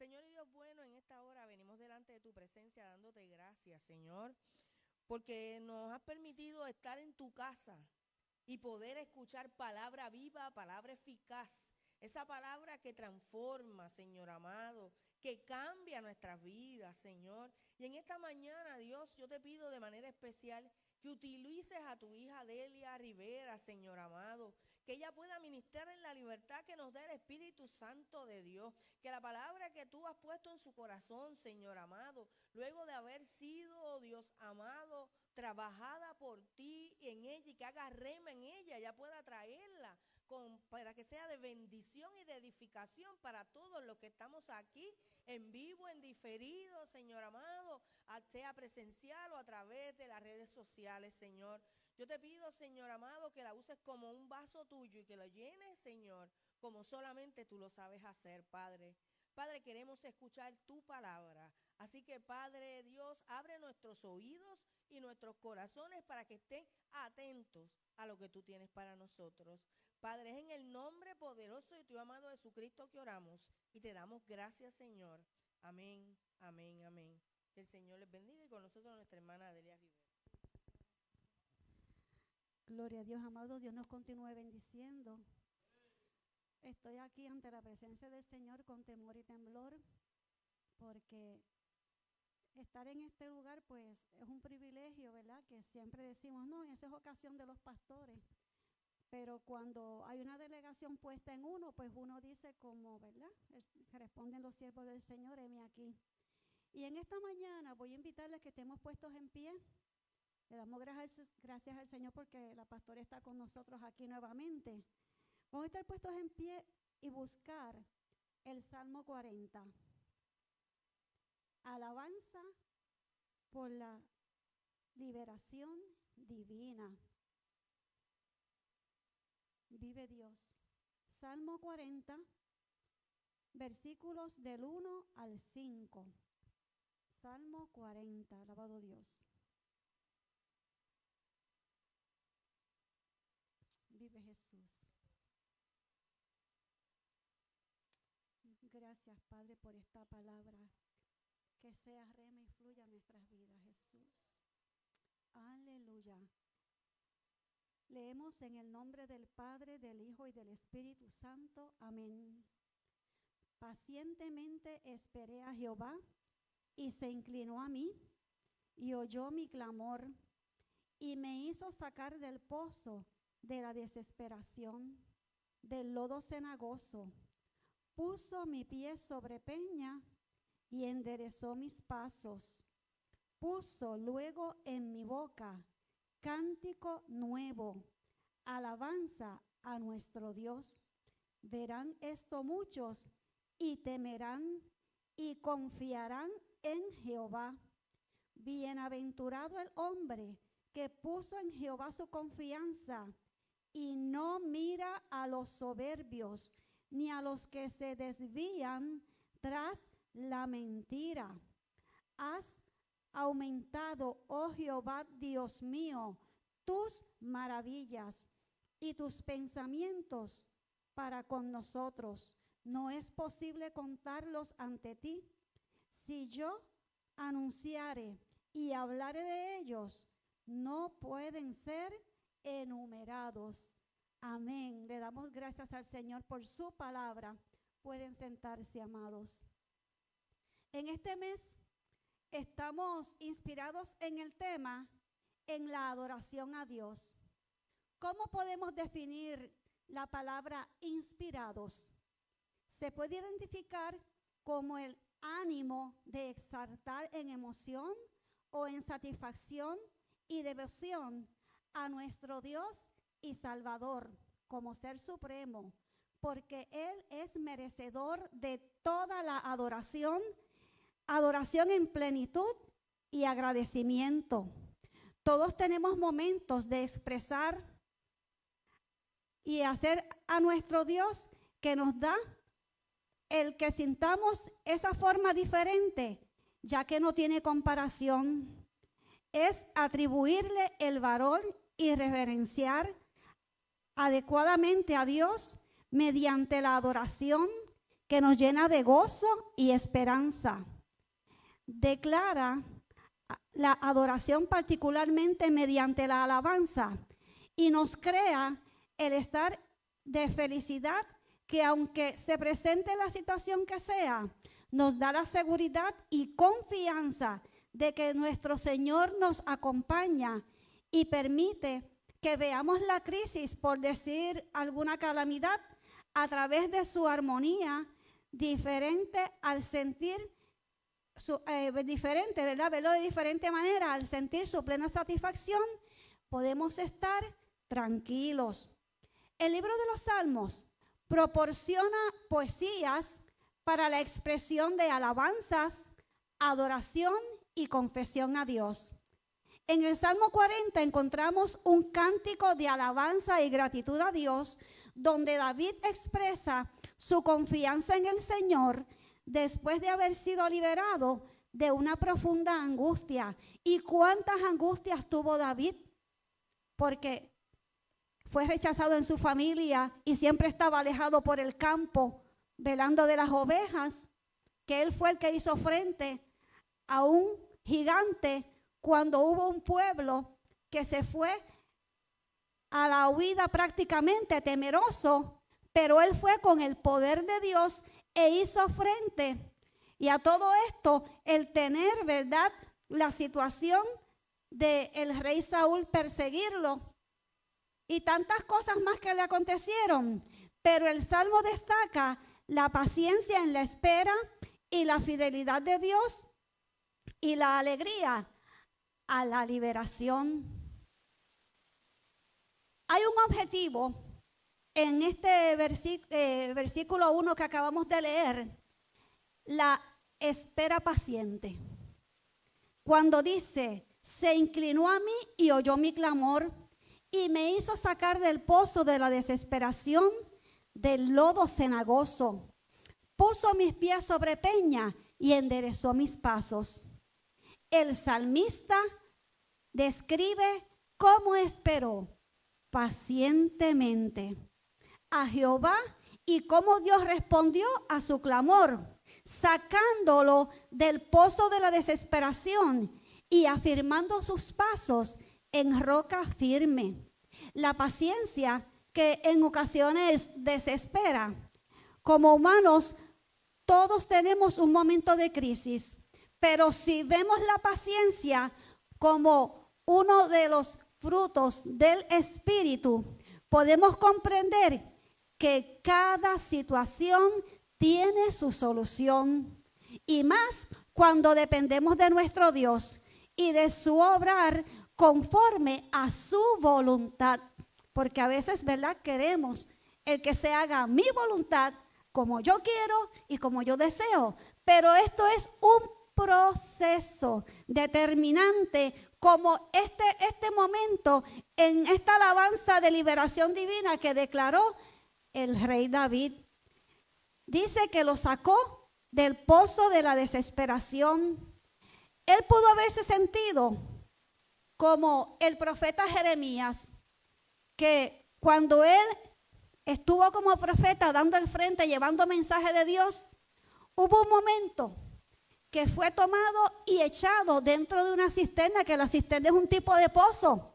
Señor y Dios bueno, en esta hora venimos delante de tu presencia dándote gracias, Señor, porque nos has permitido estar en tu casa y poder escuchar palabra viva, palabra eficaz, esa palabra que transforma, Señor amado, que cambia nuestras vidas, Señor. Y en esta mañana, Dios, yo te pido de manera especial que utilices a tu hija Delia Rivera, Señor amado, que ella pueda ministrar en la libertad que nos da el Espíritu Santo de Dios, que la palabra que tú has puesto en su corazón, Señor amado, luego de haber sido, Dios amado, trabajada por ti en ella y que haga rema en ella pueda traerla para que sea de bendición y de edificación para todos los que estamos aquí en vivo, en diferido, Señor amado, sea presencial o a través de las redes sociales, Señor. Yo te pido, Señor amado, que la uses como un vaso tuyo y que lo llenes, Señor, como solamente tú lo sabes hacer, Padre. Padre, queremos escuchar tu palabra. Así que, Padre Dios, abre nuestros oídos y nuestros corazones para que estén atentos a lo que tú tienes para nosotros. Padre, es en el nombre poderoso de tu amado Jesucristo que oramos y te damos gracias, Señor. Amén, amén, amén. Que el Señor les bendiga y con nosotros nuestra hermana Delia Rivera. Gloria a Dios, amado. Dios nos continúe bendiciendo. Estoy aquí ante la presencia del Señor con temor y temblor, porque estar en este lugar pues es un privilegio, ¿verdad? Que siempre decimos, no, esa es ocasión de los pastores. Pero cuando hay una delegación puesta en uno, pues uno dice como, ¿verdad? Responden los siervos del Señor, heme aquí. Y en esta mañana voy a invitarles que estemos puestos en pie. Le damos gracias al Señor porque la pastora está con nosotros aquí nuevamente. Vamos a estar puestos en pie y buscar el Salmo 40. Alabanza por la liberación divina. Vive Dios. Salmo 40, versículos del 1 al 5. Salmo 40, alabado Dios. Vive Jesús. Gracias, Padre, por esta palabra. Que sea rema y fluya en nuestras vidas, Jesús. Aleluya. Leemos en el nombre del Padre, del Hijo y del Espíritu Santo. Amén. Pacientemente esperé a Jehová y se inclinó a mí y oyó mi clamor y me hizo sacar del pozo de la desesperación, del lodo cenagoso. Puso mi pie sobre peña y enderezó mis pasos. Puso luego en mi boca cántico nuevo, alabanza a nuestro Dios. Verán esto muchos y temerán y confiarán en Jehová. Bienaventurado el hombre que puso en Jehová su confianza y no mira a los soberbios ni a los que se desvían tras la mentira. Has aumentado, oh Jehová, Dios mío, tus maravillas y tus pensamientos para con nosotros. No es posible contarlos ante ti. Si yo anunciare y hablare de ellos, no pueden ser enumerados. Amén. Le damos gracias al Señor por su palabra. Pueden sentarse, amados. En este mes estamos inspirados en el tema en la adoración a Dios. ¿Cómo podemos definir la palabra inspirados? Se puede identificar como el ánimo de exaltar en emoción o en satisfacción y devoción a nuestro Dios y Salvador como ser supremo, porque Él es merecedor de toda la adoración en plenitud y agradecimiento. Todos tenemos momentos de expresar y hacer a nuestro Dios que nos da el que sintamos esa forma diferente, ya que no tiene comparación. Es atribuirle el valor y reverenciar adecuadamente a Dios mediante la adoración que nos llena de gozo y esperanza. Declara la adoración particularmente mediante la alabanza y nos crea el estar de felicidad que aunque se presente la situación que sea, nos da la seguridad y confianza de que nuestro Señor nos acompaña y permite que veamos la crisis, por decir alguna calamidad, a través de su armonía, diferente al sentir, diferente, ¿verdad? Verlo de diferente manera, al sentir su plena satisfacción, podemos estar tranquilos. El libro de los Salmos proporciona poesías para la expresión de alabanzas, adoración y confesión a Dios. En el Salmo 40 encontramos un cántico de alabanza y gratitud a Dios, donde David expresa su confianza en el Señor después de haber sido liberado de una profunda angustia. ¿Y cuántas angustias tuvo David? Porque fue rechazado en su familia y siempre estaba alejado por el campo, velando de las ovejas, que él fue el que hizo frente a un gigante cuando hubo un pueblo que se fue a la huida prácticamente temeroso, pero él fue con el poder de Dios e hizo frente. Y a todo esto, el tener, ¿verdad?, la situación del rey Saúl perseguirlo y tantas cosas más que le acontecieron. Pero el Salmo destaca la paciencia en la espera y la fidelidad de Dios y la alegría a la liberación. Hay un objetivo en este versículo 1 que acabamos de leer, la espera paciente. Cuando dice, se inclinó a mí y oyó mi clamor y me hizo sacar del pozo de la desesperación, del lodo cenagoso. Puso mis pies sobre peña y enderezó mis pasos. El salmista describe cómo esperó pacientemente a Jehová y cómo Dios respondió a su clamor, sacándolo del pozo de la desesperación y afirmando sus pasos en roca firme. La paciencia que en ocasiones desespera. Como humanos, todos tenemos un momento de crisis, pero si vemos la paciencia como uno de los frutos del Espíritu, podemos comprender que cada situación tiene su solución. Y más cuando dependemos de nuestro Dios y de su obrar conforme a su voluntad. Porque a veces, ¿verdad?, queremos el que se haga mi voluntad como yo quiero y como yo deseo. Pero esto es un proceso determinante, como este momento en esta alabanza de liberación divina que declaró el rey David. Dice que lo sacó del pozo de la desesperación. Él pudo haberse sentido como el profeta Jeremías, que cuando él estuvo como profeta dando el frente, llevando mensaje de Dios, hubo un momento que fue tomado y echado dentro de una cisterna, que la cisterna es un tipo de pozo.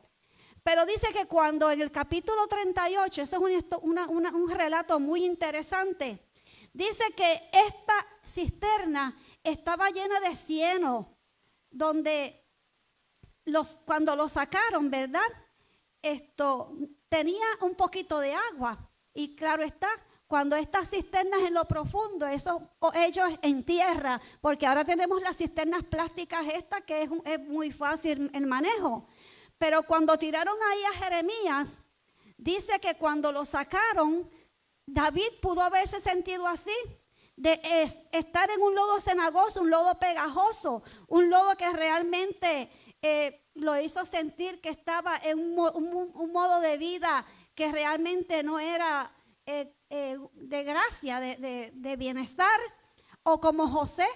Pero dice que cuando en el capítulo 38, ese es un relato muy interesante, dice que esta cisterna estaba llena de cieno, donde cuando lo sacaron, ¿verdad?, tenía un poquito de agua. Y claro está, cuando estas cisternas en lo profundo, ellos en tierra, porque ahora tenemos las cisternas plásticas estas que es muy fácil el manejo. Pero cuando tiraron ahí a Jeremías, dice que cuando lo sacaron, David pudo haberse sentido así, de estar en un lodo cenagoso, un lodo pegajoso, un lodo que realmente lo hizo sentir que estaba en un modo de vida que realmente no era de gracia, de bienestar. O como José,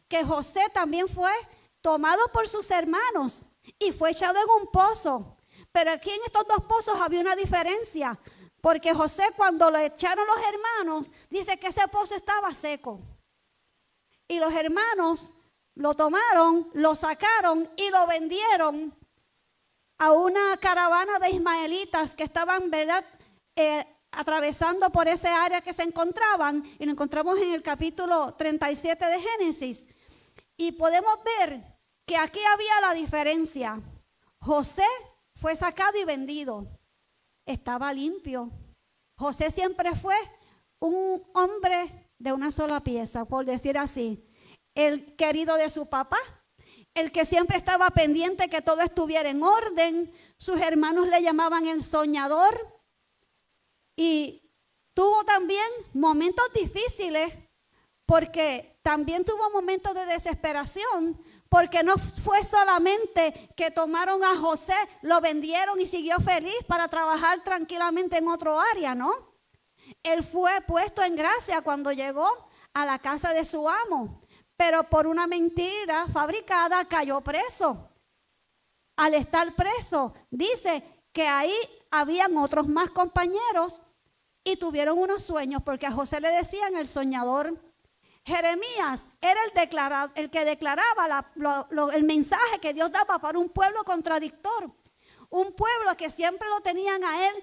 que José también fue tomado por sus hermanos y fue echado en un pozo. Pero aquí en estos dos pozos había una diferencia. Porque José, cuando lo echaron los hermanos, dice que ese pozo estaba seco. Y los hermanos lo tomaron, lo sacaron y lo vendieron a una caravana de ismaelitas que estaban, ¿verdad?, atravesando por ese área que se encontraban. Y lo encontramos en el capítulo 37 de Génesis. Y podemos ver que aquí había la diferencia. José fue sacado y vendido. Estaba limpio. José siempre fue un hombre de una sola pieza, por decir así. El querido de su papá, el que siempre estaba pendiente que todo estuviera en orden. Sus hermanos le llamaban el soñador. Y tuvo también momentos difíciles, porque también tuvo momentos de desesperación, porque no fue solamente que tomaron a José, lo vendieron y siguió feliz para trabajar tranquilamente en otro área, ¿no? Él fue puesto en gracia cuando llegó a la casa de su amo, pero por una mentira fabricada cayó preso. Al estar preso, dice que ahí habían otros más compañeros y tuvieron unos sueños, porque a José le decían el soñador. Jeremías era el que declaraba el mensaje que Dios daba para un pueblo contradictor. Un pueblo que siempre lo tenían a él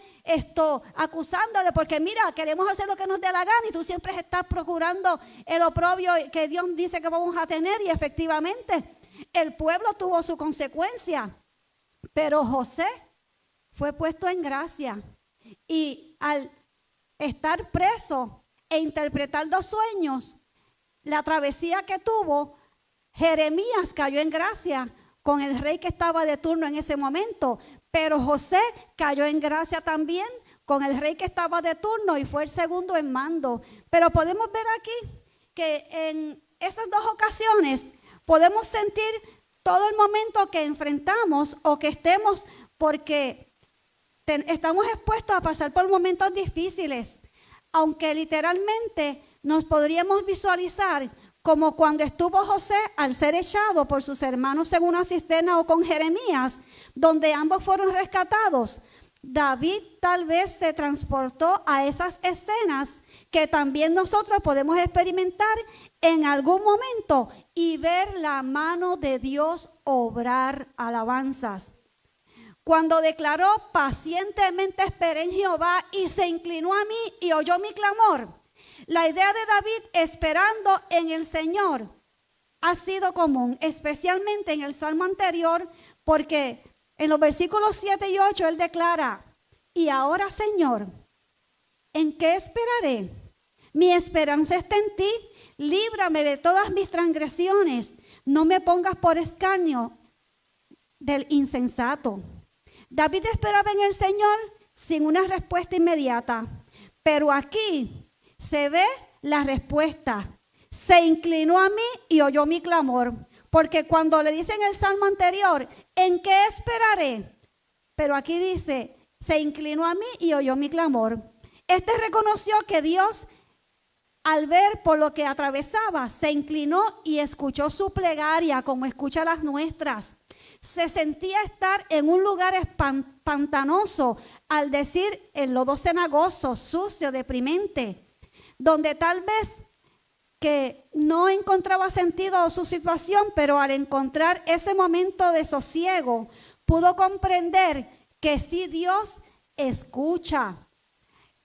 acusándole, porque mira, queremos hacer lo que nos dé la gana y tú siempre estás procurando el oprobio que Dios dice que vamos a tener. Y efectivamente el pueblo tuvo su consecuencia, pero José fue puesto en gracia, y al estar preso e interpretar 2 sueños, la travesía que tuvo, Jeremías cayó en gracia con el rey que estaba de turno en ese momento, pero José cayó en gracia también con el rey que estaba de turno y fue el segundo en mando. Pero podemos ver aquí que en esas 2 ocasiones podemos sentir todo el momento que enfrentamos o que estemos, porque estamos expuestos a pasar por momentos difíciles, aunque literalmente nos podríamos visualizar como cuando estuvo José al ser echado por sus hermanos en una cisterna, o con Jeremías, donde ambos fueron rescatados. David tal vez se transportó a esas escenas que también nosotros podemos experimentar en algún momento y ver la mano de Dios obrar alabanzas. Cuando declaró: pacientemente esperé en Jehová y se inclinó a mí y oyó mi clamor. La idea de David esperando en el Señor ha sido común, especialmente en el salmo anterior, porque en los versículos 7 y 8 él declara: y ahora, Señor, ¿en qué esperaré? Mi esperanza está en ti, líbrame de todas mis transgresiones, no me pongas por escarnio del insensato. David esperaba en el Señor sin una respuesta inmediata, pero aquí se ve la respuesta. Se inclinó a mí y oyó mi clamor, porque cuando le dice en el salmo anterior: ¿en qué esperaré? Pero aquí dice: se inclinó a mí y oyó mi clamor. Reconoció que Dios, al ver por lo que atravesaba, se inclinó y escuchó su plegaria como escucha las nuestras. Se sentía estar en un lugar pantanoso, al decir el lodo cenagoso, sucio, deprimente, donde tal vez que no encontraba sentido su situación, pero al encontrar ese momento de sosiego, pudo comprender que sí, Dios escucha.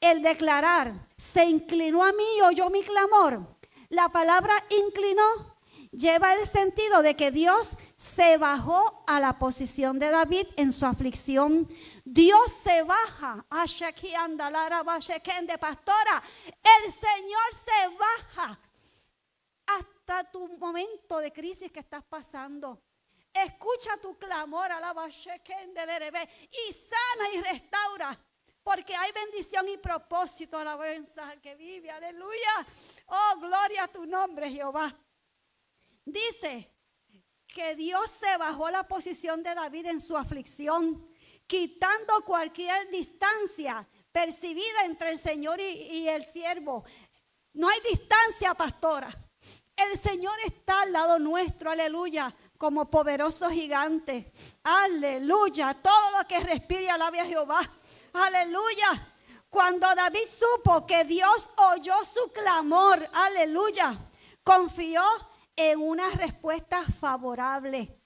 El declarar: se inclinó a mí y oyó mi clamor. La palabra inclinó lleva el sentido de que Dios se bajó a la posición de David en su aflicción. Dios se baja. Pastora, el Señor se baja hasta tu momento de crisis que estás pasando. Escucha tu clamor, y sana y restaura, porque hay bendición y propósito. Alabanza al que vive, aleluya. Oh, gloria a tu nombre, Jehová. Dice que Dios se bajó a la posición de David en su aflicción, quitando cualquier distancia percibida entre el Señor y el siervo. No hay distancia, pastora. El Señor está al lado nuestro, aleluya, como poderoso gigante. Aleluya. Todo lo que respire alabe a Jehová. Aleluya. Cuando David supo que Dios oyó su clamor, aleluya, confió en una respuesta favorable.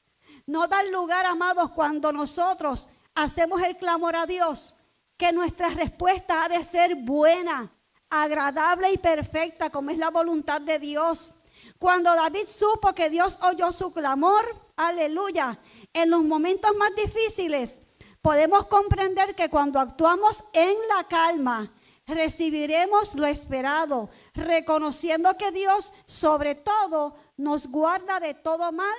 No da lugar, amados, cuando nosotros hacemos el clamor a Dios, que nuestra respuesta ha de ser buena, agradable y perfecta, como es la voluntad de Dios. Cuando David supo que Dios oyó su clamor, aleluya, en los momentos más difíciles, podemos comprender que cuando actuamos en la calma, recibiremos lo esperado, reconociendo que Dios sobre todo nos guarda de todo mal,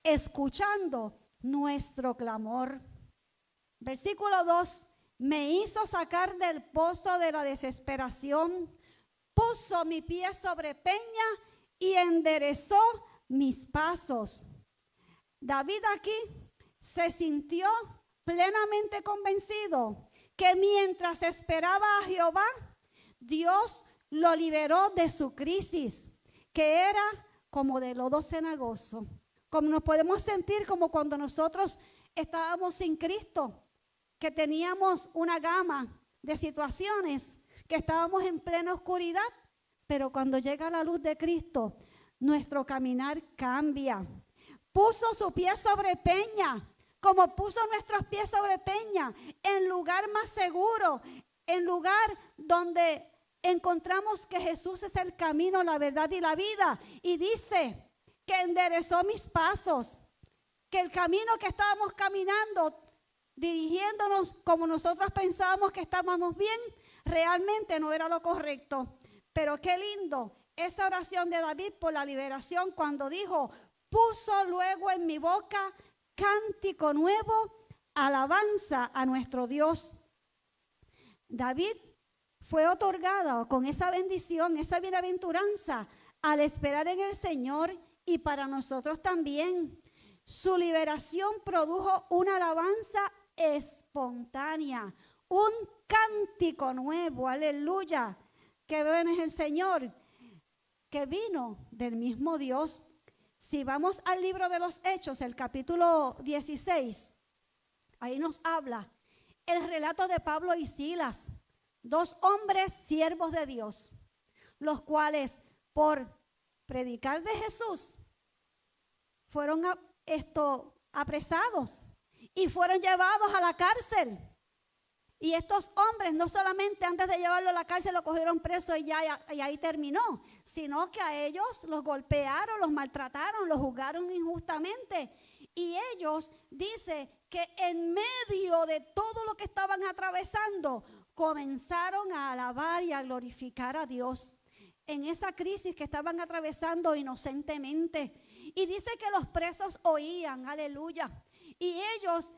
escuchando nuestro clamor. Versículo 2, me hizo sacar del pozo de la desesperación, puso mi pie sobre peña y enderezó mis pasos. David aquí se sintió plenamente convencido que mientras esperaba a Jehová, Dios lo liberó de su crisis, que era como de lodo cenagoso. Como nos podemos sentir como cuando nosotros estábamos sin Cristo, que teníamos una gama de situaciones, que estábamos en plena oscuridad, pero cuando llega la luz de Cristo, nuestro caminar cambia. Puso su pie sobre peña, como puso nuestros pies sobre peña, en lugar más seguro, en lugar donde encontramos que Jesús es el camino, la verdad y la vida. Y dice que enderezó mis pasos, que el camino que estábamos caminando, dirigiéndonos como nosotros pensábamos que estábamos bien, realmente no era lo correcto. Pero qué lindo esa oración de David por la liberación cuando dijo, puso luego en mi boca cántico nuevo, alabanza a nuestro Dios. David fue otorgado con esa bendición, esa bienaventuranza al esperar en el Señor, y para nosotros también. Su liberación produjo una alabanza espontánea, un cántico nuevo, aleluya, que ven es el Señor, que vino del mismo Dios. Si vamos al libro de los Hechos, el capítulo 16, ahí nos habla el relato de Pablo y Silas, dos hombres siervos de Dios, los cuales por predicar de Jesús fueron apresados y fueron llevados a la cárcel. Y estos hombres no solamente antes de llevarlo a la cárcel lo cogieron preso y ahí terminó, sino que a ellos los golpearon, los maltrataron, los juzgaron injustamente. Y ellos, dice que en medio de todo lo que estaban atravesando, comenzaron a alabar y a glorificar a Dios en esa crisis que estaban atravesando inocentemente. Y dice que los presos oían, aleluya. Y ellos,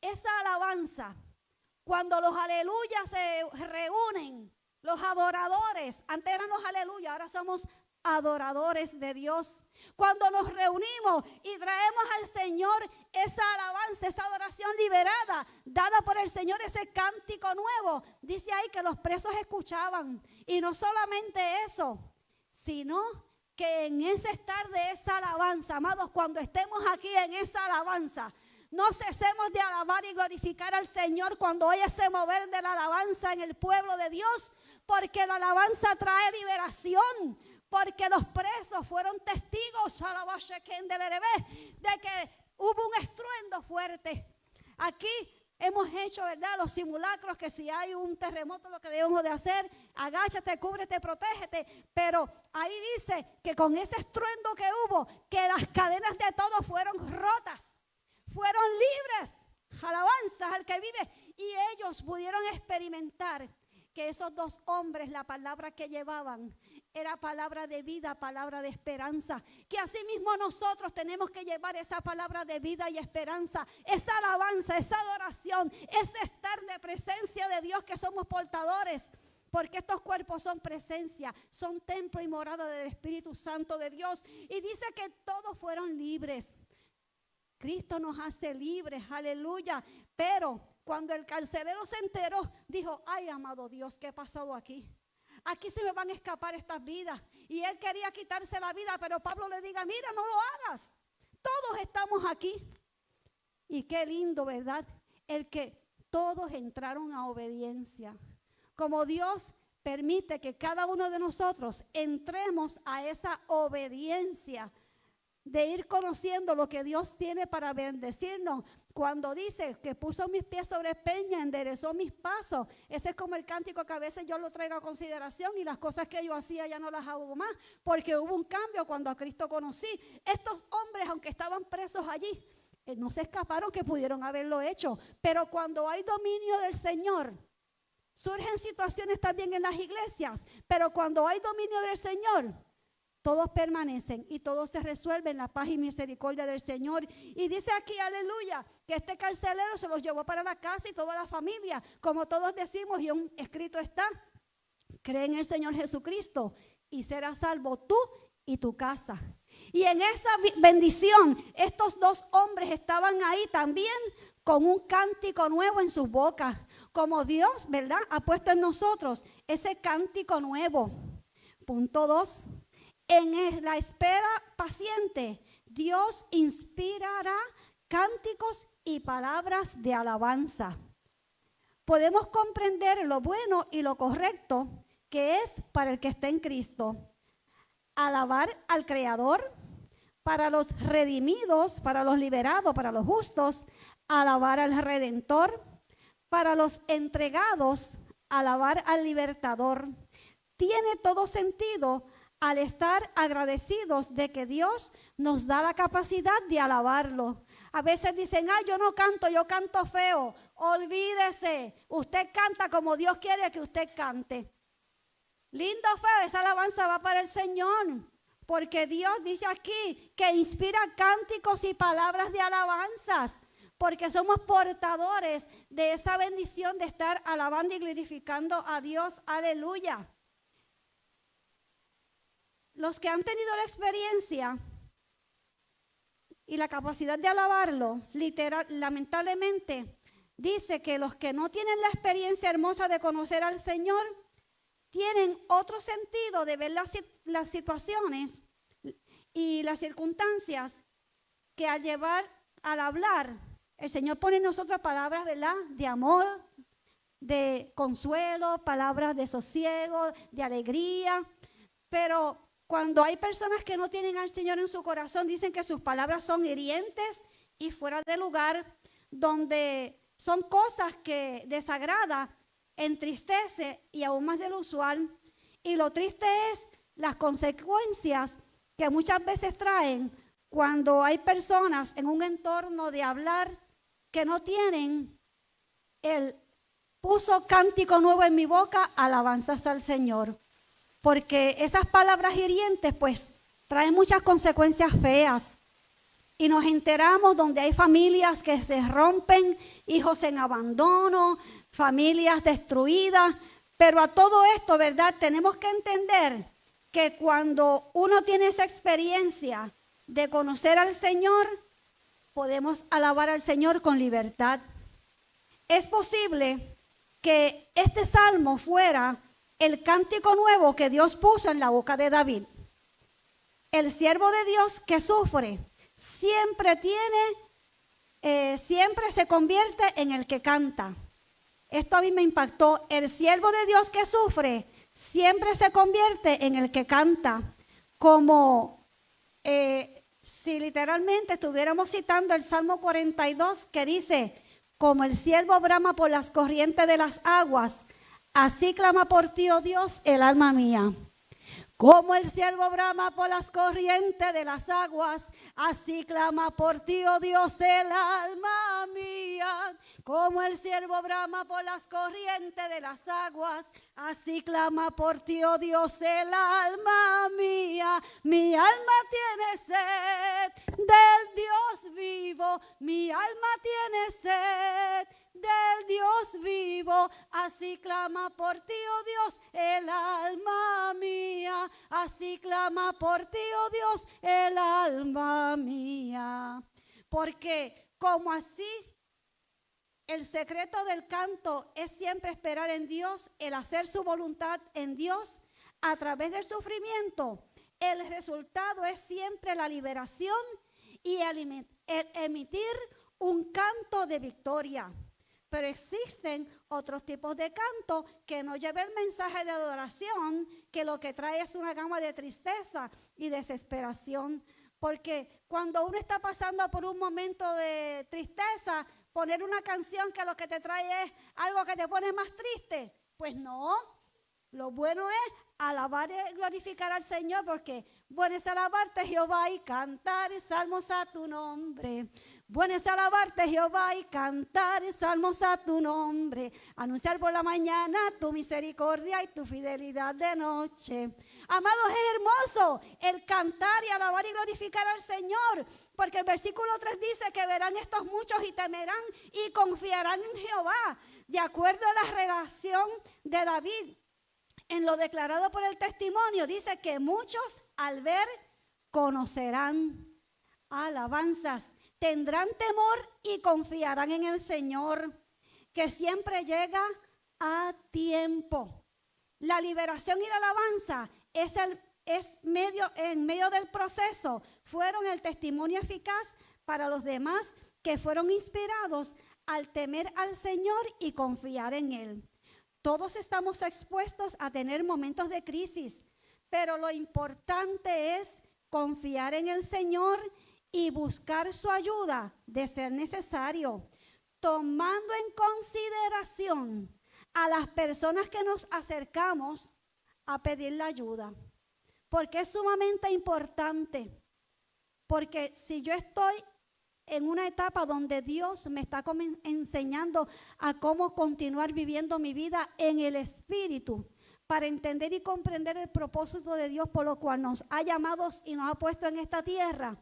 esa alabanza, cuando los aleluyas se reúnen, los adoradores, antes eran los aleluyas, ahora somos adoradores de Dios. Cuando nos reunimos y traemos al Señor esa alabanza, esa adoración liberada, dada por el Señor, ese cántico nuevo, dice ahí que los presos escuchaban. Y no solamente eso, sino que en ese estar de esa alabanza, amados, cuando estemos aquí en esa alabanza, no cesemos de alabar y glorificar al Señor cuando oye ese mover de la alabanza en el pueblo de Dios, porque la alabanza trae liberación, porque los presos fueron testigos de que hubo un estruendo fuerte. Aquí hemos hecho, ¿verdad?, los simulacros, que si hay un terremoto lo que debemos de hacer, agáchate, cúbrete, protégete, pero ahí dice que con ese estruendo que hubo, que las cadenas de todos fueron rotas, fueron libres, alabanzas al que vive, y ellos pudieron experimentar que esos dos hombres, la palabra que llevaban era palabra de vida, palabra de esperanza, que así mismo nosotros tenemos que llevar esa palabra de vida y esperanza, esa alabanza, esa adoración, ese estar de presencia de Dios que somos portadores, porque estos cuerpos son presencia, son templo y morada del Espíritu Santo de Dios. Y dice que todos fueron libres. Cristo nos hace libres, aleluya. Pero cuando el carcelero se enteró, dijo, ay, amado Dios, ¿qué ha pasado aquí? Aquí se me van a escapar estas vidas. Y él quería quitarse la vida, pero Pablo le diga, mira, no lo hagas. Todos estamos aquí. Y qué lindo, ¿verdad? El que todos entraron a obediencia. como Dios permite que cada uno de nosotros entremos a esa obediencia de ir conociendo lo que Dios tiene para bendecirnos. Cuando dice que puso mis pies sobre peña, enderezó mis pasos. Ese es como el cántico que a veces yo lo traigo a consideración y las cosas que yo hacía ya no las hago más, porque hubo un cambio cuando a Cristo conocí. Estos hombres, aunque estaban presos allí, no se escaparon, que pudieron haberlo hecho. Pero cuando hay dominio del Señor, surgen situaciones también en las iglesias, pero cuando hay dominio del Señor, todos permanecen y todos se resuelven en la paz y misericordia del Señor. Y dice aquí, aleluya, que este carcelero se los llevó para la casa y toda la familia. Como todos decimos, y un escrito está: cree en el Señor Jesucristo y serás salvo tú y tu casa. Y en esa bendición, estos dos hombres estaban ahí también con un cántico nuevo en sus bocas. Como Dios, ¿verdad?, ha puesto en nosotros ese cántico nuevo. Punto 2. En la espera paciente, Dios inspirará cánticos y palabras de alabanza. Podemos comprender lo bueno y lo correcto que es para el que está en Cristo. Alabar al Creador, para los redimidos, para los liberados, para los justos, alabar al Redentor, para los entregados, alabar al Libertador. Tiene todo sentido al estar agradecidos de que Dios nos da la capacidad de alabarlo. A veces dicen, yo no canto, yo canto feo. Olvídese, usted canta como Dios quiere que usted cante. Lindo o feo, esa alabanza va para el Señor, porque Dios dice aquí que inspira cánticos y palabras de alabanzas, porque somos portadores de esa bendición de estar alabando y glorificando a Dios. Aleluya. Los que han tenido la experiencia y la capacidad de alabarlo, lamentablemente, dice que los que no tienen la experiencia hermosa de conocer al Señor, tienen otro sentido de ver las situaciones y las circunstancias, que al hablar, el Señor pone en nosotros palabras, ¿verdad?, de amor, de consuelo, palabras de sosiego, de alegría, pero cuando hay personas que no tienen al Señor en su corazón, dicen que sus palabras son hirientes y fuera de lugar, donde son cosas que desagrada, entristece y aún más de lo usual. Y lo triste es las consecuencias que muchas veces traen cuando hay personas en un entorno de hablar que no tienen puso cántico nuevo en mi boca, alabanzas al Señor. Porque esas palabras hirientes pues traen muchas consecuencias feas. Y nos enteramos donde hay familias que se rompen, hijos en abandono, familias destruidas. Pero a todo esto, ¿verdad?, tenemos que entender que cuando uno tiene esa experiencia de conocer al Señor, podemos alabar al Señor con libertad. Es posible que este salmo fuera el cántico nuevo que Dios puso en la boca de David. El siervo de Dios que sufre siempre se convierte en el que canta. Esto a mí me impactó. El siervo de Dios que sufre siempre se convierte en el que canta. Como si literalmente estuviéramos citando el Salmo 42, que dice: como el siervo brama por las corrientes de las aguas, así clama por ti, oh Dios, el alma mía. Como el siervo brama por las corrientes de las aguas, así clama por ti, oh Dios, el alma mía. Como el siervo brama por las corrientes de las aguas, así clama por ti, oh Dios, el alma mía. Mi alma tiene sed del Dios vivo, mi alma tiene sed del Dios vivo, así clama por ti, oh Dios, el alma mía, así clama por ti, oh Dios, el alma mía. Porque como así, el secreto del canto es siempre esperar en Dios, el hacer su voluntad en Dios a través del sufrimiento. El resultado es siempre la liberación y el emitir un canto de victoria. Pero existen otros tipos de canto que no llevan el mensaje de adoración, que lo que trae es una gama de tristeza y desesperación. Porque cuando uno está pasando por un momento de tristeza, poner una canción que lo que te trae es algo que te pone más triste, pues no. Lo bueno es alabar y glorificar al Señor, porque bueno es alabarte, Jehová, y cantar salmos a tu nombre. Bueno es alabarte, Jehová, y cantar salmos a tu nombre. Anunciar por la mañana tu misericordia y tu fidelidad de noche. Amados, es hermoso el cantar y alabar y glorificar al Señor, porque el versículo 3 dice que verán estos muchos y temerán y confiarán en Jehová, de acuerdo a la relación de David. En lo declarado por el testimonio dice que muchos al ver conocerán. Alabanzas, tendrán temor y confiarán en el Señor, que siempre llega a tiempo. La liberación y la alabanza en medio del proceso fueron el testimonio eficaz para los demás que fueron inspirados al temer al Señor y confiar en Él. Todos estamos expuestos a tener momentos de crisis, pero lo importante es confiar en el Señor y buscar su ayuda de ser necesario, tomando en consideración a las personas que nos acercamos a pedir la ayuda, porque es sumamente importante, porque si yo estoy en una etapa donde Dios me está enseñando a cómo continuar viviendo mi vida en el Espíritu, para entender y comprender el propósito de Dios por lo cual nos ha llamado y nos ha puesto en esta tierra,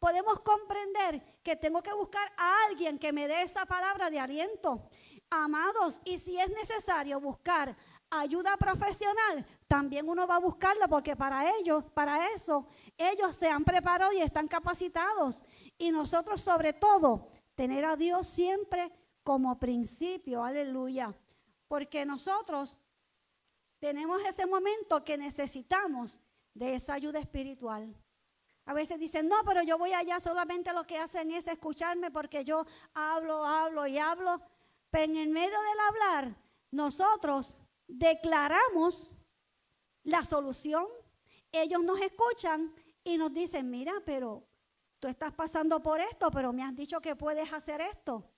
podemos comprender que tengo que buscar a alguien que me dé esa palabra de aliento. Amados, y si es necesario buscar ayuda profesional, también uno va a buscarla, porque para eso, ellos se han preparado y están capacitados. Y nosotros, sobre todo, tener a Dios siempre como principio, aleluya. Porque nosotros tenemos ese momento que necesitamos de esa ayuda espiritual. A veces dicen, no, pero yo voy allá, solamente lo que hacen es escucharme porque yo hablo y hablo. Pero en el medio del hablar, nosotros declaramos la solución. Ellos nos escuchan y nos dicen, mira, pero tú estás pasando por esto, pero me has dicho que puedes hacer esto.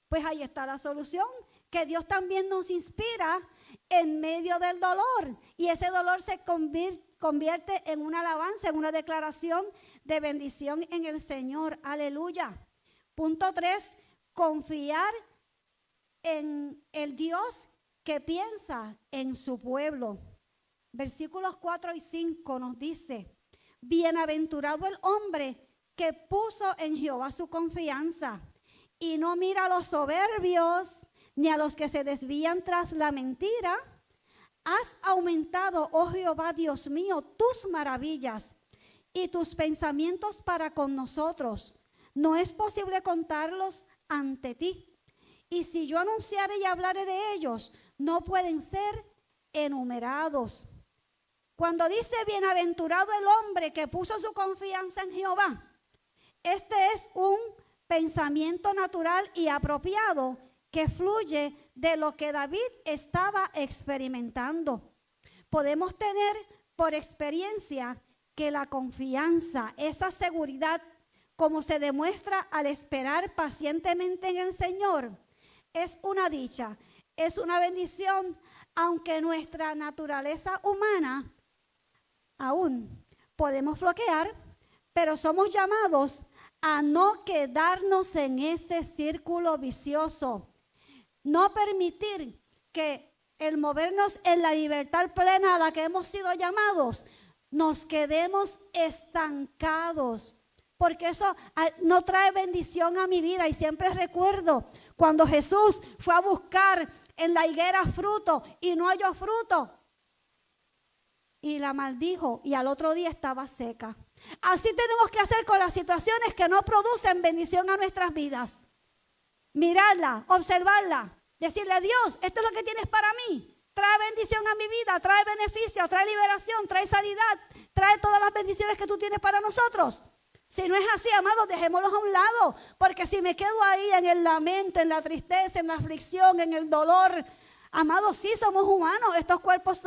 Pues ahí está la solución, que Dios también nos inspira en medio del dolor. Y ese dolor se convierte en una alabanza, en una declaración de bendición en el Señor. Aleluya. Punto 3, confiar en el Dios que piensa en su pueblo. Versículos 4 y 5 nos dice, bienaventurado el hombre que puso en Jehová su confianza y no mira a los soberbios ni a los que se desvían tras la mentira. Has aumentado, oh Jehová Dios mío, tus maravillas y tus pensamientos para con nosotros. No es posible contarlos ante ti. Y si yo anunciare y hablare de ellos, no pueden ser enumerados. Cuando dice bienaventurado el hombre que puso su confianza en Jehová, este es un pensamiento natural y apropiado que fluye de lo que David estaba experimentando. Podemos tener por experiencia que la confianza, esa seguridad, como se demuestra al esperar pacientemente en el Señor, es una dicha, es una bendición, aunque nuestra naturaleza humana aún podemos floquear, pero somos llamados a no quedarnos en ese círculo vicioso. No permitir que el movernos en la libertad plena a la que hemos sido llamados, nos quedemos estancados, porque eso no trae bendición a mi vida. Y siempre recuerdo cuando Jesús fue a buscar en la higuera fruto y no halló fruto, y la maldijo, y al otro día estaba seca. Así tenemos que hacer con las situaciones que no producen bendición a nuestras vidas. Mirarla, observarla, decirle a Dios, esto es lo que tienes para mí. Trae bendición a mi vida, trae beneficio, trae liberación, trae sanidad, trae todas las bendiciones que tú tienes para nosotros. Si no es así, amados, dejémoslos a un lado, porque si me quedo ahí en el lamento, en la tristeza, en la aflicción, en el dolor, amados, sí somos humanos, estos cuerpos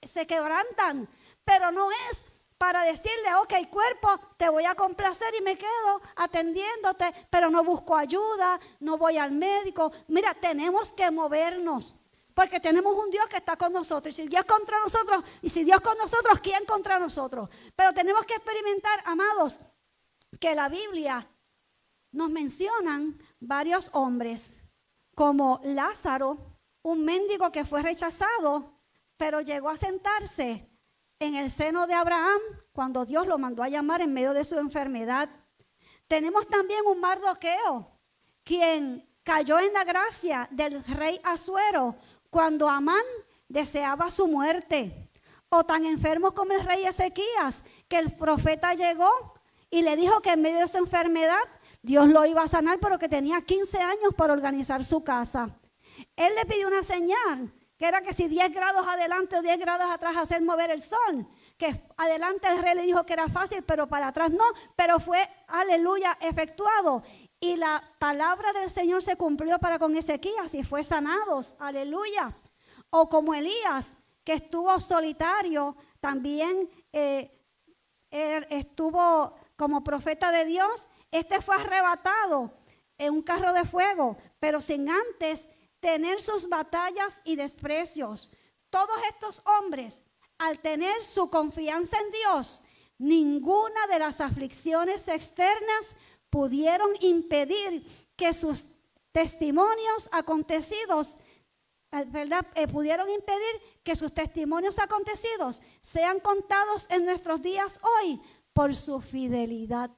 se quebrantan, pero no es para decirle, ok, cuerpo, te voy a complacer y me quedo atendiéndote, pero no busco ayuda, no voy al médico. Mira, tenemos que movernos, porque tenemos un Dios que está con nosotros. Y si Dios contra nosotros, y si Dios con nosotros, ¿quién contra nosotros? Pero tenemos que experimentar, amados, que la Biblia nos mencionan varios hombres, como Lázaro, un mendigo que fue rechazado, pero llegó a sentarse en el seno de Abraham cuando Dios lo mandó a llamar en medio de su enfermedad. Tenemos también un Mardoqueo, quien cayó en la gracia del rey Asuero cuando Amán deseaba su muerte. O tan enfermo como el rey Ezequías, que el profeta llegó y le dijo que en medio de su enfermedad Dios lo iba a sanar, pero que tenía 15 años para organizar su casa. Él le pidió una señal, que era que si 10 grados adelante o 10 grados atrás hacer mover el sol, que adelante el rey le dijo que era fácil, pero para atrás no, pero fue, aleluya, efectuado. Y la palabra del Señor se cumplió para con Ezequías y fue sanados, aleluya. O como Elías, que estuvo solitario, también estuvo como profeta de Dios. Este fue arrebatado en un carro de fuego, pero sin antes tener sus batallas y desprecios. Todos estos hombres, al tener su confianza en Dios, ninguna de las aflicciones externas pudieron impedir que sus testimonios acontecidos, pudieron impedir que sus testimonios acontecidos sean contados en nuestros días hoy por su fidelidad.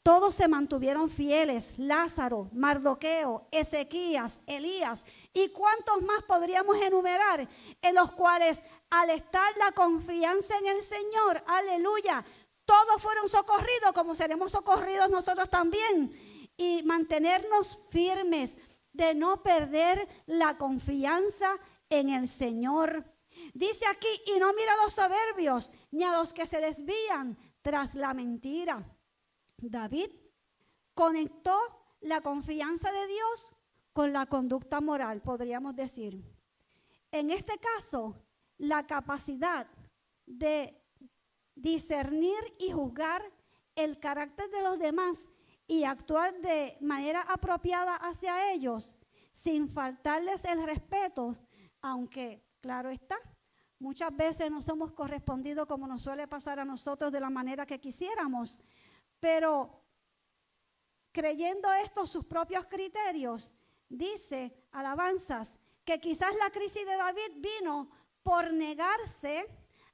Todos se mantuvieron fieles: Lázaro, Mardoqueo, Ezequías, Elías, y cuántos más podríamos enumerar, en los cuales al estar la confianza en el Señor, aleluya, todos fueron socorridos como seremos socorridos nosotros también. Y mantenernos firmes de no perder la confianza en el Señor. Dice aquí, y no mira a los soberbios ni a los que se desvían tras la mentira. David conectó la confianza de Dios con la conducta moral, podríamos decir. En este caso, la capacidad de discernir y juzgar el carácter de los demás y actuar de manera apropiada hacia ellos, sin faltarles el respeto, aunque, claro está, muchas veces no somos correspondidos como nos suele pasar a nosotros de la manera que quisiéramos. Pero creyendo estos sus propios criterios, dice Alabanzas, que quizás la crisis de David vino por negarse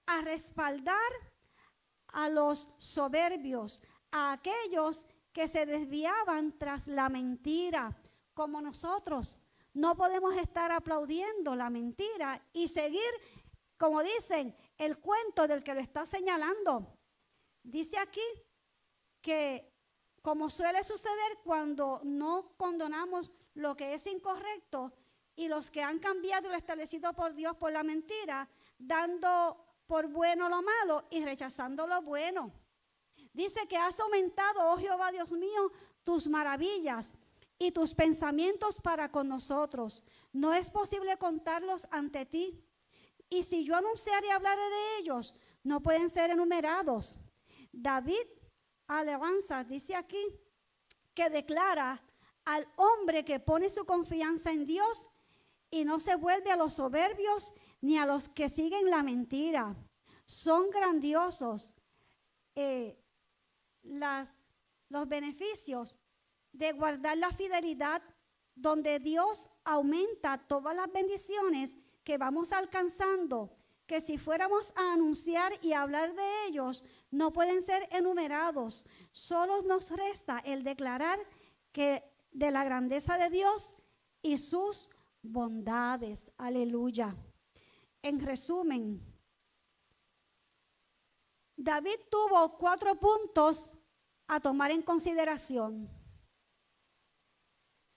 a respaldar a los soberbios, a aquellos que se desviaban tras la mentira. Como nosotros no podemos estar aplaudiendo la mentira y seguir, como dicen, el cuento del que lo está señalando. Dice aquí que, como suele suceder cuando no condonamos lo que es incorrecto, y los que han cambiado lo establecido por Dios por la mentira, dando por bueno lo malo y rechazando lo bueno. Dice que has aumentado, oh Jehová Dios mío, tus maravillas y tus pensamientos para con nosotros. No es posible contarlos ante ti. Y si yo anunciare y hablaré de ellos, no pueden ser enumerados. David, alabanza, dice aquí que declara al hombre que pone su confianza en Dios y no se vuelve a los soberbios ni a los que siguen la mentira. Son grandiosos los beneficios de guardar la fidelidad, donde Dios aumenta todas las bendiciones que vamos alcanzando, que si fuéramos a anunciar y hablar de ellos, no pueden ser enumerados. Solo nos resta el declarar que de la grandeza de Dios y sus bondades. Aleluya. En resumen, David tuvo 4 puntos a tomar en consideración.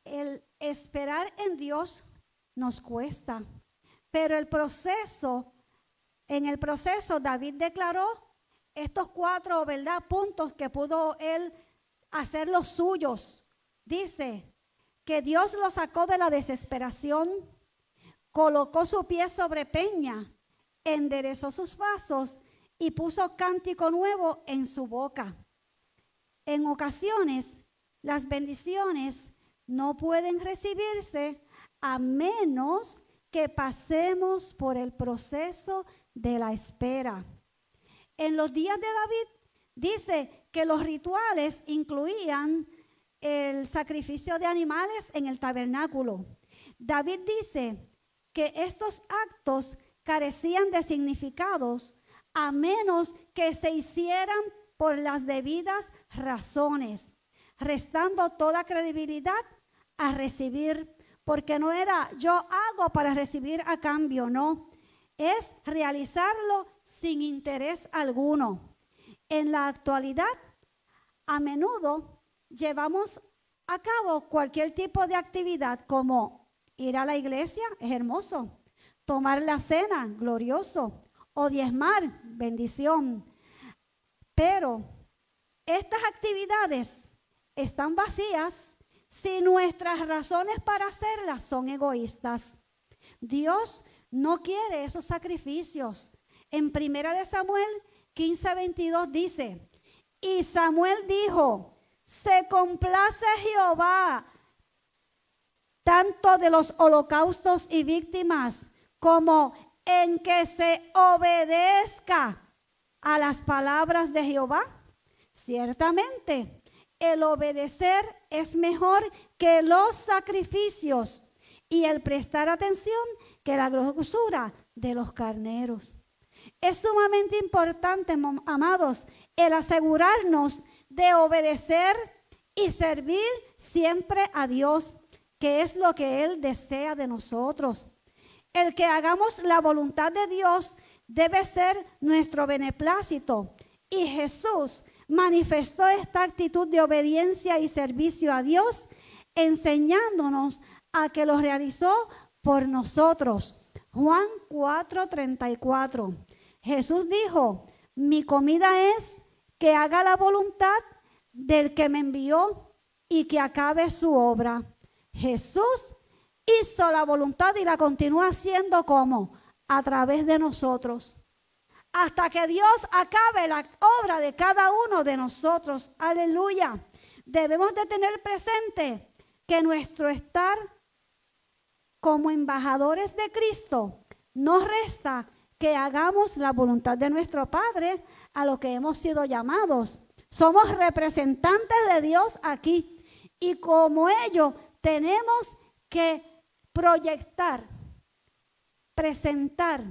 El esperar en Dios nos cuesta, pero en el proceso David declaró estos 4, ¿verdad?, puntos que pudo él hacer los suyos. Dice que Dios lo sacó de la desesperación, colocó su pie sobre peña, enderezó sus pasos y puso cántico nuevo en su boca. En ocasiones, las bendiciones no pueden recibirse a menos que pasemos por el proceso de la espera. En los días de David dice que los rituales incluían el sacrificio de animales en el tabernáculo. David dice que estos actos carecían de significados a menos que se hicieran por las debidas razones, restando toda credibilidad a recibir, porque no era yo hago para recibir a cambio, no, es realizarlo sin interés alguno. En la actualidad, a menudo llevamos a cabo cualquier tipo de actividad, como ir a la iglesia, es hermoso, tomar la cena, glorioso, o diezmar, bendición. Pero estas actividades están vacías si nuestras razones para hacerlas son egoístas. Dios no quiere esos sacrificios. En 1 Samuel 15:22 dice, y Samuel dijo, se complace Jehová tanto de los holocaustos y víctimas como en que se obedezca a las palabras de Jehová. Ciertamente, el obedecer es mejor que los sacrificios y el prestar atención que la grosura de los carneros. Es sumamente importante, amados, el asegurarnos de obedecer y servir siempre a Dios, que es lo que Él desea de nosotros. El que hagamos la voluntad de Dios debe ser nuestro beneplácito. Y Jesús manifestó esta actitud de obediencia y servicio a Dios, enseñándonos a que lo realizó por nosotros. Juan 4:34. Jesús dijo, mi comida es que haga la voluntad del que me envió y que acabe su obra. Jesús hizo la voluntad y la continúa haciendo como a través de nosotros, hasta que Dios acabe la obra de cada uno de nosotros. Aleluya. Debemos de tener presente que nuestro estar como embajadores de Cristo nos resta que hagamos la voluntad de nuestro Padre, a lo que hemos sido llamados. Somos representantes de Dios aquí, y como ello tenemos que proyectar, presentar,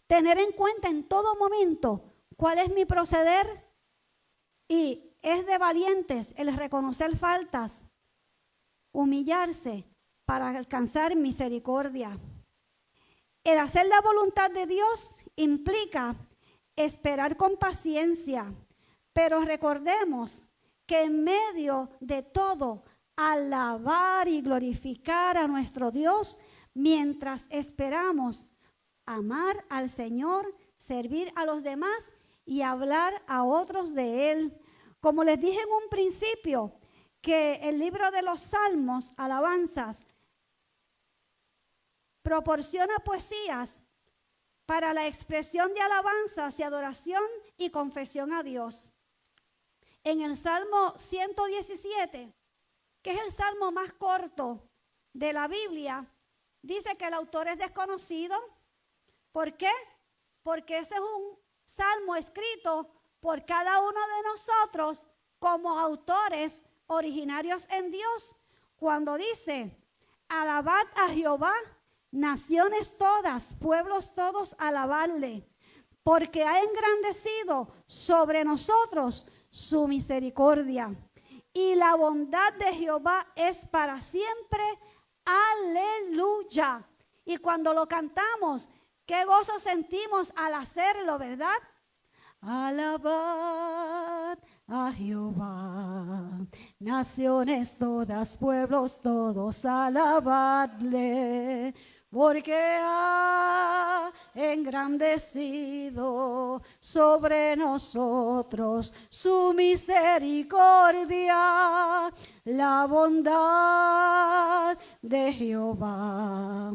tener en cuenta en todo momento cuál es mi proceder, y es de valientes el reconocer faltas, humillarse para alcanzar misericordia. El hacer la voluntad de Dios implica esperar con paciencia, pero recordemos que en medio de todo, alabar y glorificar a nuestro Dios mientras esperamos amar al Señor, servir a los demás y hablar a otros de Él. Como les dije en un principio, que el libro de los Salmos, alabanzas, proporciona poesías para la expresión de alabanzas y adoración y confesión a Dios. En el Salmo 117, que es el salmo más corto de la Biblia, dice que el autor es desconocido. ¿Por qué? Porque ese es un salmo escrito por cada uno de nosotros como autores originarios en Dios, cuando dice, alabad a Jehová, naciones todas, pueblos todos, alabadle, porque ha engrandecido sobre nosotros su misericordia, y la bondad de Jehová es para siempre. Aleluya. Y cuando lo cantamos, qué gozo sentimos al hacerlo, ¿verdad? Alabad a Jehová, naciones todas, pueblos todos, alabadle, porque ha engrandecido sobre nosotros su misericordia, la bondad de Jehová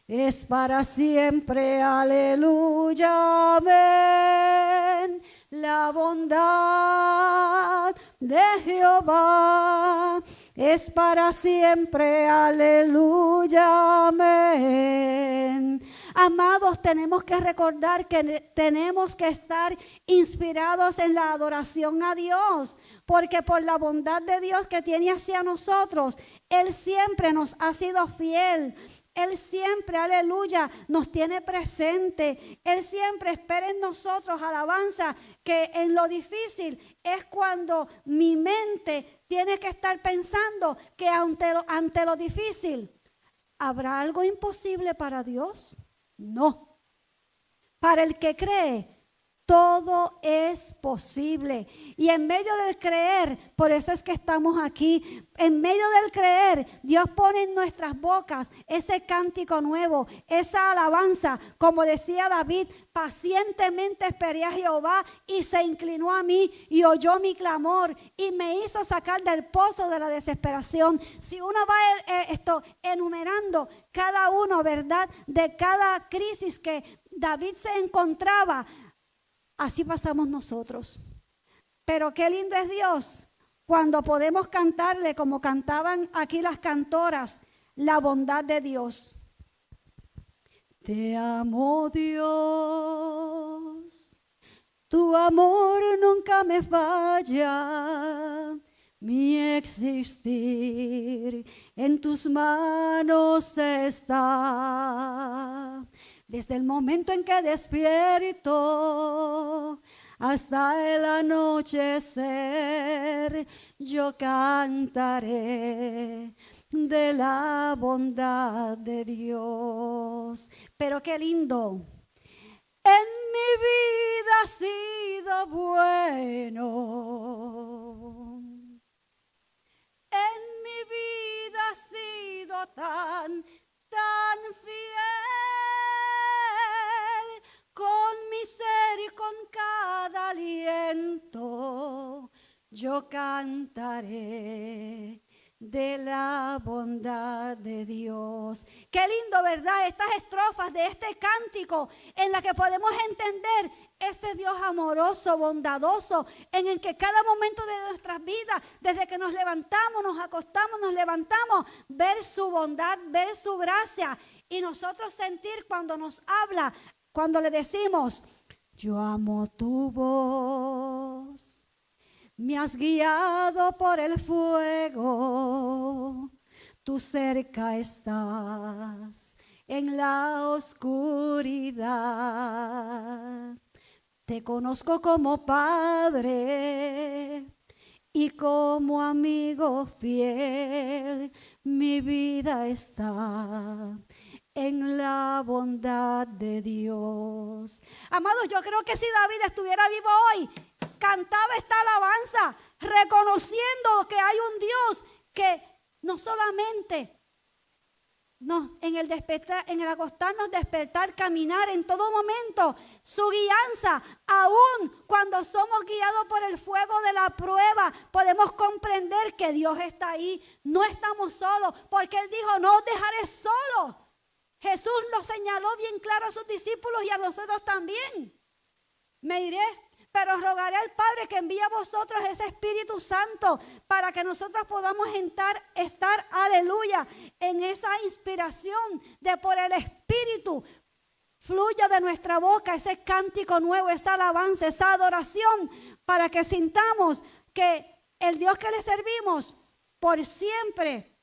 es para siempre, aleluya, amén. La bondad de Jehová es para siempre, aleluya, amén. Amados, tenemos que recordar que tenemos que estar inspirados en la adoración a Dios, porque por la bondad de Dios que tiene hacia nosotros, Él siempre nos ha sido fiel. Él siempre, aleluya, nos tiene presente. Él siempre espera en nosotros alabanza, que en lo difícil es cuando mi mente tiene que estar pensando que ante lo difícil, ¿habrá algo imposible para Dios? No. Para el que cree, todo es posible. Y en medio del creer, por eso es que estamos aquí, en medio del creer, Dios pone en nuestras bocas ese cántico nuevo, esa alabanza. Como decía David, pacientemente esperé a Jehová y se inclinó a mí y oyó mi clamor y me hizo sacar del pozo de la desesperación. Si uno va enumerando cada uno, ¿verdad?, de cada crisis que David se encontraba, así pasamos nosotros. Pero qué lindo es Dios cuando podemos cantarle como cantaban aquí las cantoras, la bondad de Dios. Te amo, Dios, tu amor nunca me falla, mi existir en tus manos está. Desde el momento en que despierto hasta el anochecer, yo cantaré de la bondad de Dios. Pero qué lindo. En mi vida ha sido bueno. En mi vida ha sido tan fiel. Con mi ser y con cada aliento, yo cantaré de la bondad de Dios. Qué lindo, ¿verdad? Estas estrofas de este cántico en la que podemos entender este Dios amoroso, bondadoso, en el que cada momento de nuestras vidas, desde que nos levantamos, nos acostamos, nos levantamos, ver su bondad, ver su gracia y nosotros sentir cuando nos habla. Cuando le decimos, yo amo tu voz, me has guiado por el fuego, tú cerca estás en la oscuridad. Te conozco como Padre y como amigo fiel, mi vida está en la bondad de Dios. Amados, yo creo que si David estuviera vivo hoy, cantaba esta alabanza, reconociendo que hay un Dios que no solamente en el despertar, en el acostarnos, despertar, caminar en todo momento, su guianza, aún cuando somos guiados por el fuego de la prueba, podemos comprender que Dios está ahí, no estamos solos, porque Él dijo, no os dejaré solos. Jesús lo señaló bien claro a sus discípulos y a nosotros también. Me iré, pero rogaré al Padre que envíe a vosotros ese Espíritu Santo para que nosotros podamos estar, aleluya, en esa inspiración de por el Espíritu fluya de nuestra boca ese cántico nuevo, esa alabanza, esa adoración, para que sintamos que el Dios que le servimos por siempre,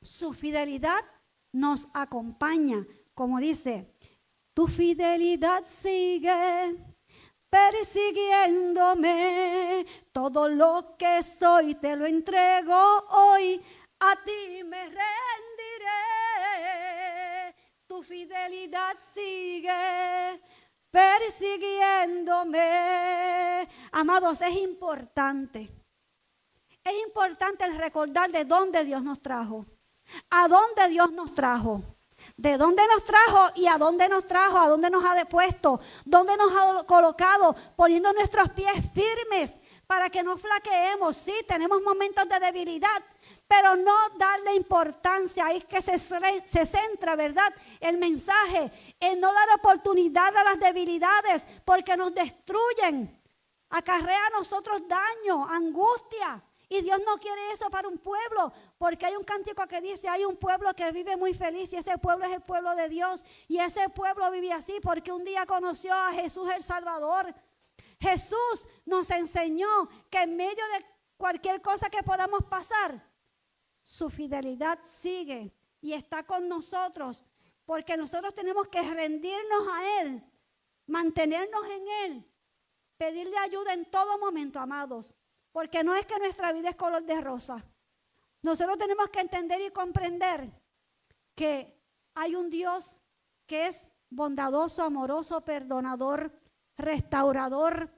su fidelidad nos acompaña, como dice, tu fidelidad sigue persiguiéndome, todo lo que soy te lo entrego hoy, a ti me rendiré, tu fidelidad sigue persiguiéndome. Amados, es importante el recordar de dónde Dios nos trajo. ¿A dónde Dios nos trajo? de dónde nos trajo y a dónde nos trajo, a dónde nos ha puesto, dónde nos ha colocado, poniendo nuestros pies firmes para que no flaqueemos. Sí, tenemos momentos de debilidad, pero no darle importancia. Ahí es que se centra, ¿verdad?, el mensaje, en no dar oportunidad a las debilidades, porque nos destruyen, acarrea a nosotros daño, angustia. Y Dios no quiere eso para un pueblo, porque hay un cántico que dice, hay un pueblo que vive muy feliz, y ese pueblo es el pueblo de Dios. Y ese pueblo vive así porque un día conoció a Jesús el Salvador. Jesús nos enseñó que en medio de cualquier cosa que podamos pasar, su fidelidad sigue y está con nosotros, porque nosotros tenemos que rendirnos a Él, mantenernos en Él, pedirle ayuda en todo momento, amados, porque no es que nuestra vida es color de rosa. Nosotros tenemos que entender y comprender que hay un Dios que es bondadoso, amoroso, perdonador, restaurador,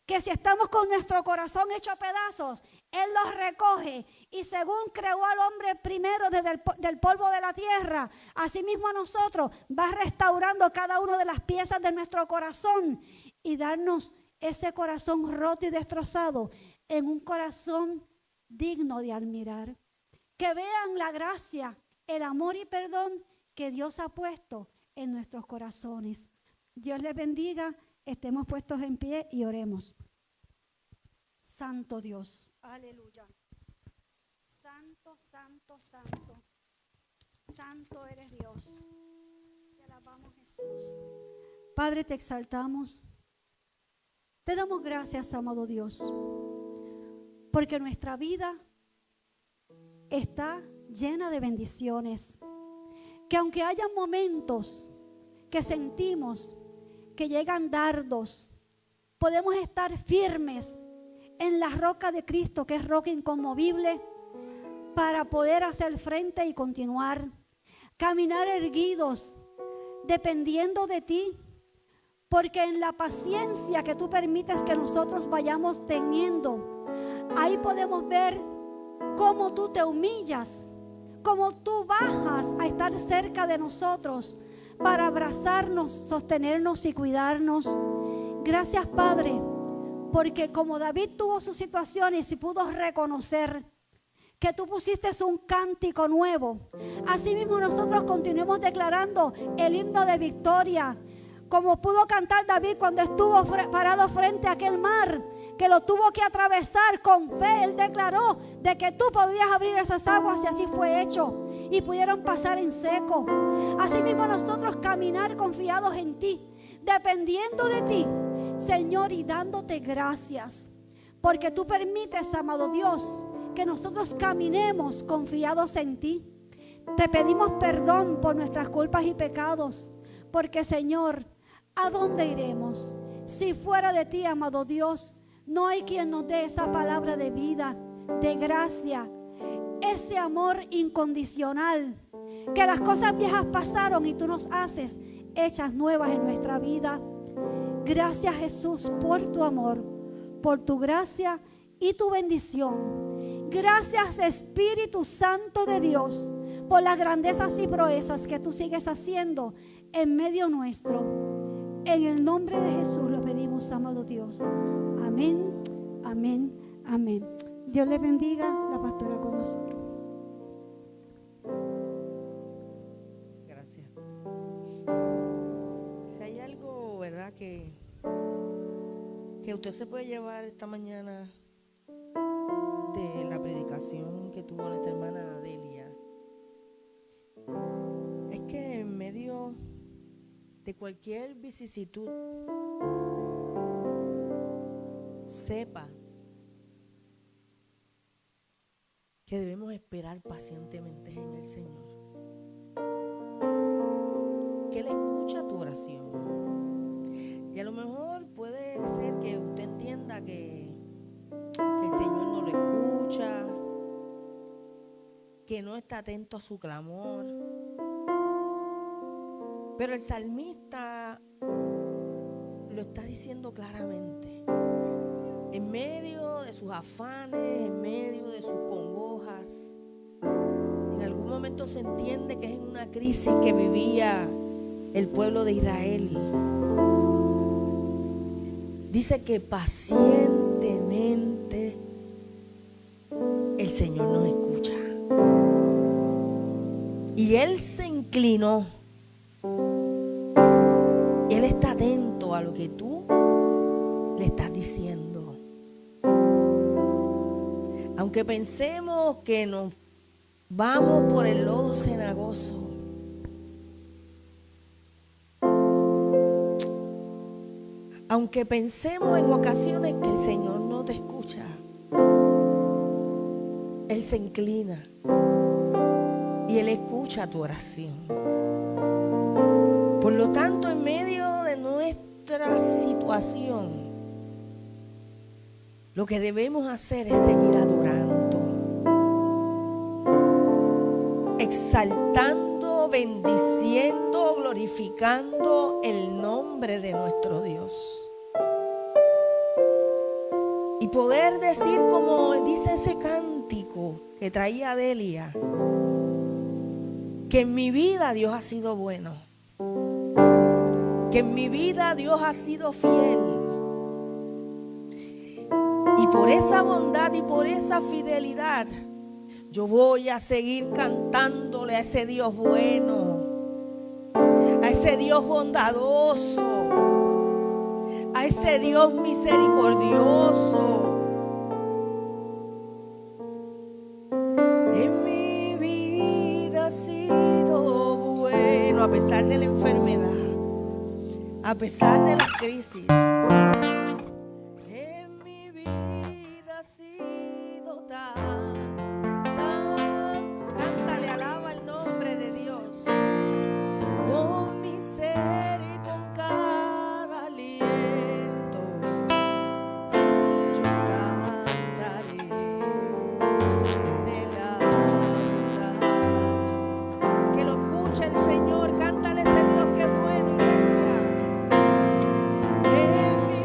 que si estamos con nuestro corazón hecho pedazos, Él los recoge, y según creó al hombre primero desde del polvo de la tierra, así mismo a nosotros va restaurando cada una de las piezas de nuestro corazón y darnos ese corazón roto y destrozado en un corazón digno de admirar. Que vean la gracia, el amor y perdón que Dios ha puesto en nuestros corazones. Dios les bendiga. Estemos puestos en pie y oremos. Santo Dios, aleluya. Santo, santo, santo. Santo eres Dios. Te alabamos, Jesús. Padre, te exaltamos. Te damos gracias, amado Dios, porque nuestra vida está llena de bendiciones. Que aunque haya momentos que sentimos que llegan dardos, podemos estar firmes en la roca de Cristo, que es roca inconmovible, para poder hacer frente y continuar, caminar erguidos, dependiendo de ti, porque en la paciencia que tú permites que nosotros vayamos teniendo, ahí podemos ver cómo tú te humillas, cómo tú bajas a estar cerca de nosotros, para abrazarnos, sostenernos y cuidarnos. Gracias, Padre, porque como David tuvo sus situaciones y pudo reconocer que tú pusiste un cántico nuevo, así mismo nosotros continuemos declarando el himno de victoria, como pudo cantar David cuando estuvo parado frente a aquel mar, que lo tuvo que atravesar con fe. Él declaró de que tú podías abrir esas aguas, y así fue hecho, y pudieron pasar en seco. Así mismo nosotros caminar confiados en ti, dependiendo de ti, Señor, y dándote gracias, porque tú permites, amado Dios, que nosotros caminemos confiados en ti. Te pedimos perdón por nuestras culpas y pecados, porque, Señor, ¿a dónde iremos? Si fuera de ti, amado Dios, no hay quien nos dé esa palabra de vida, de gracia, ese amor incondicional, que las cosas viejas pasaron y tú nos haces hechas nuevas en nuestra vida. Gracias, Jesús, por tu amor, por tu gracia y tu bendición. Gracias, Espíritu Santo de Dios, por las grandezas y proezas que tú sigues haciendo en medio nuestro. En el nombre de Jesús lo pedimos, amado Dios. Amén, amén, amén. Dios les bendiga. La pastora con nosotros. Gracias. Si hay algo, ¿verdad?, que usted se puede llevar esta mañana de la predicación que tuvo nuestra hermana Adelia, es que en medio de cualquier vicisitud, sepa que debemos esperar pacientemente en el Señor, que Él escucha tu oración. Y a lo mejor puede ser que usted entienda que el Señor no lo escucha, que no está atento a su clamor. Pero el salmista lo está diciendo claramente. En medio de sus afanes, en medio de sus congojas, en algún Un momento se entiende que es en una crisis que vivía el pueblo de Israel. Dice que pacientemente el Señor nos escucha. Y Él se inclinó. Él está atento a lo que tú le estás diciendo. Aunque pensemos que nos vamos por el lodo cenagoso, aunque pensemos en ocasiones que el Señor no te escucha, Él se inclina y Él escucha tu oración. Por lo tanto, en medio de nuestra situación, lo que debemos hacer es seguir adorando, exaltando, bendiciendo, glorificando el nombre de nuestro Dios. Y poder decir, como dice ese cántico que traía Delia, que en mi vida Dios ha sido bueno, que en mi vida Dios ha sido fiel. Y por esa bondad y por esa fidelidad, yo voy a seguir cantándole a ese Dios bueno, a ese Dios bondadoso, a ese Dios misericordioso. En mi vida ha sido bueno, a pesar de la enfermedad, a pesar de la crisis. En mi vida ha sido cántale, alaba el nombre de Dios. Con mi ser y con cada aliento yo cantaré de la bondad. Que lo escuche el Señor, cántale a ese Dios que es bueno, iglesia. En mi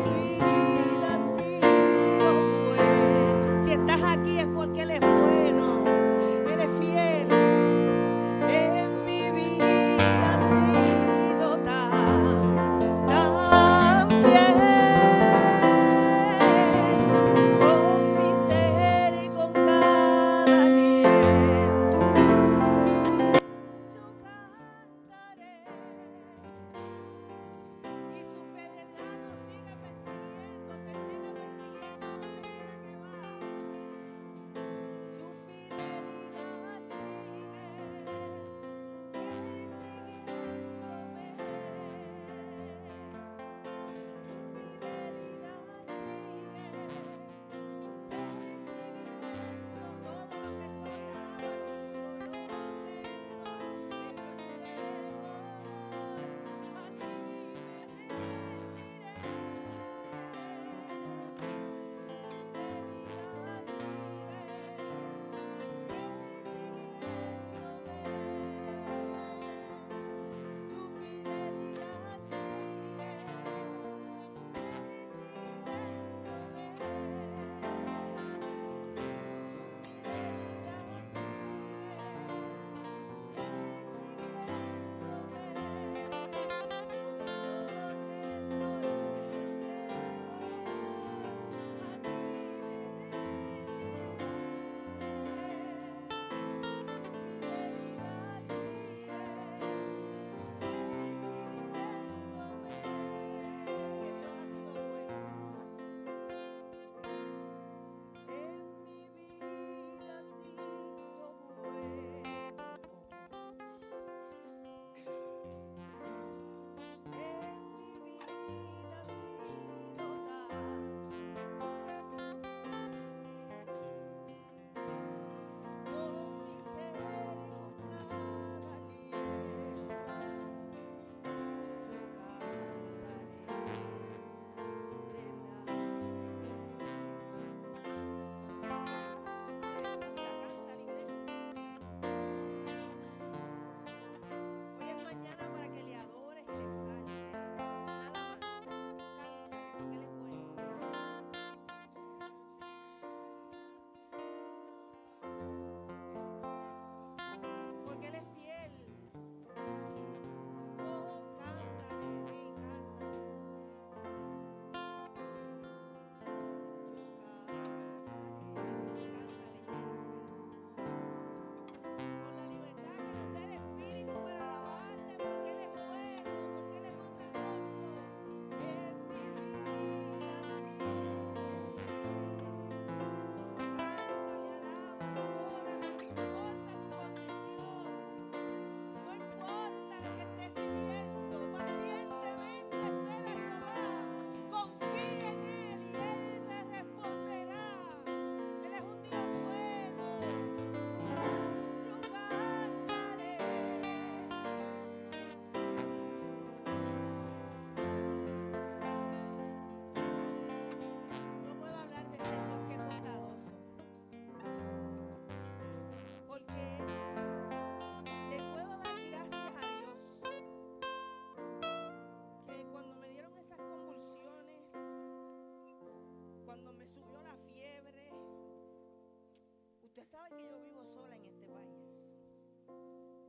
sabe que yo vivo sola en este país.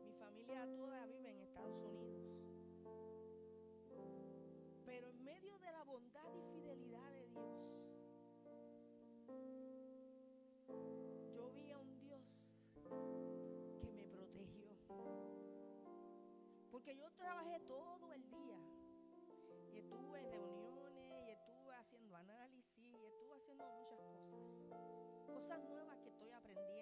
Mi familia toda vive en Estados Unidos. Pero en medio de la bondad y fidelidad de Dios, yo vi a un Dios que me protegió. Porque yo trabajé todo el día y estuve en reuniones y estuve haciendo análisis y estuve haciendo muchas cosas nuevas que estoy aprendiendo.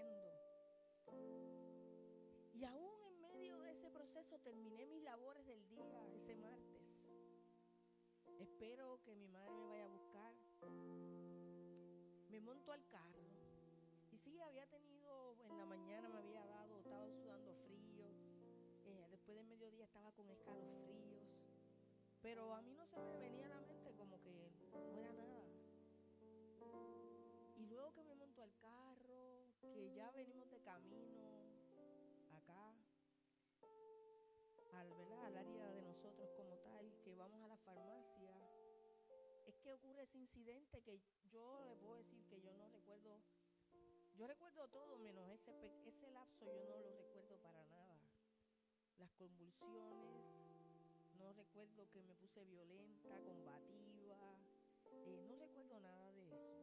Y aún en medio de ese proceso terminé mis labores del día ese martes. Espero que mi madre me vaya a buscar. Me monto al carro. Y sí, había tenido, en la mañana me había dado, estaba sudando frío. Después del mediodía estaba con escalofríos. Pero a mí no se me venía a la mente como que no era nada. Y luego que me monto al carro, que ya venimos de camino acá, al área de nosotros como tal, que vamos a la farmacia, es que ocurre ese incidente que yo le puedo decir que yo no recuerdo. Yo recuerdo todo menos ese lapso, yo no lo recuerdo para nada. Las convulsiones, no recuerdo que me puse violenta, combativa, no recuerdo nada de eso.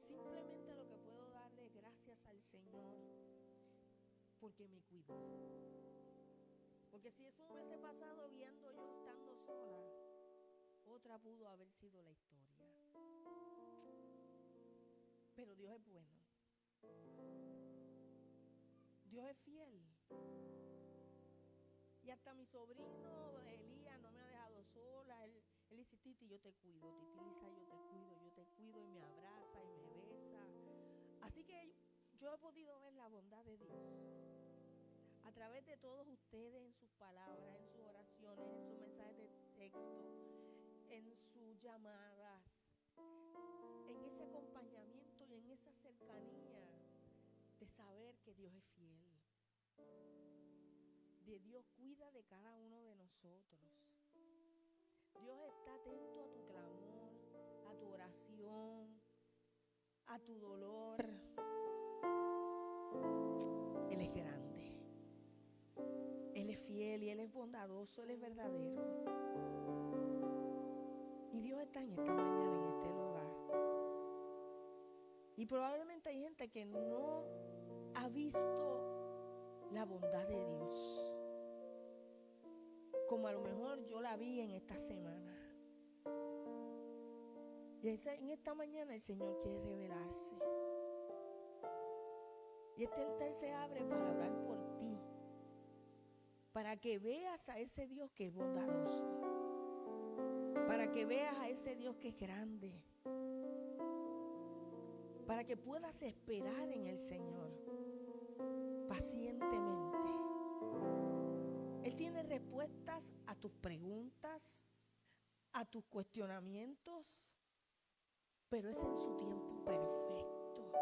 Simplemente lo que puedo darle gracias al Señor porque me cuidó. Porque si eso hubiese pasado guiando yo estando sola, otra pudo haber sido la historia. Pero Dios es bueno. Dios es fiel. Y hasta mi sobrino Elías no me ha dejado sola. Él dice, Titi, yo te cuido. Titi Lisa, yo te cuido. Y me abraza y me besa. Así que yo he podido ver la bondad de Dios a través de todos ustedes, en sus palabras, en sus oraciones, en sus mensajes de texto, en sus llamadas, en ese acompañamiento y en esa cercanía de saber que Dios es fiel. De Dios cuida de cada uno de nosotros. Dios está atento a tu clamor, a tu oración, a tu dolor. Él es grande. Él es fiel y Él es bondadoso, Él es verdadero. Y Dios está en esta mañana, en este lugar. Y probablemente hay gente que no ha visto la bondad de Dios como a lo mejor yo la vi en esta semana. Y en esta mañana el Señor quiere revelarse. Y este altar se abre para orar por ti, para que veas a ese Dios que es bondadoso, para que veas a ese Dios que es grande, para que puedas esperar en el Señor pacientemente. Él tiene respuestas a tus preguntas, a tus cuestionamientos, pero es en su tiempo perfecto.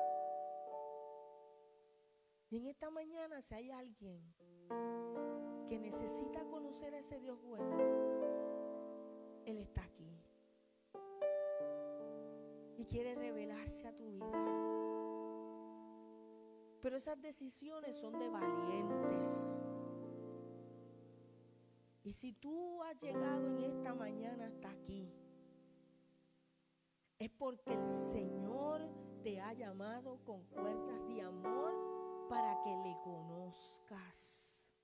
Y en esta mañana, si hay alguien que necesita conocer a ese Dios bueno, Él está aquí y quiere revelarse a tu vida. Pero esas decisiones son de valientes. Y si tú has llegado en esta mañana hasta aquí, es porque el Señor te ha llamado con cuerdas de amor para que le conozcas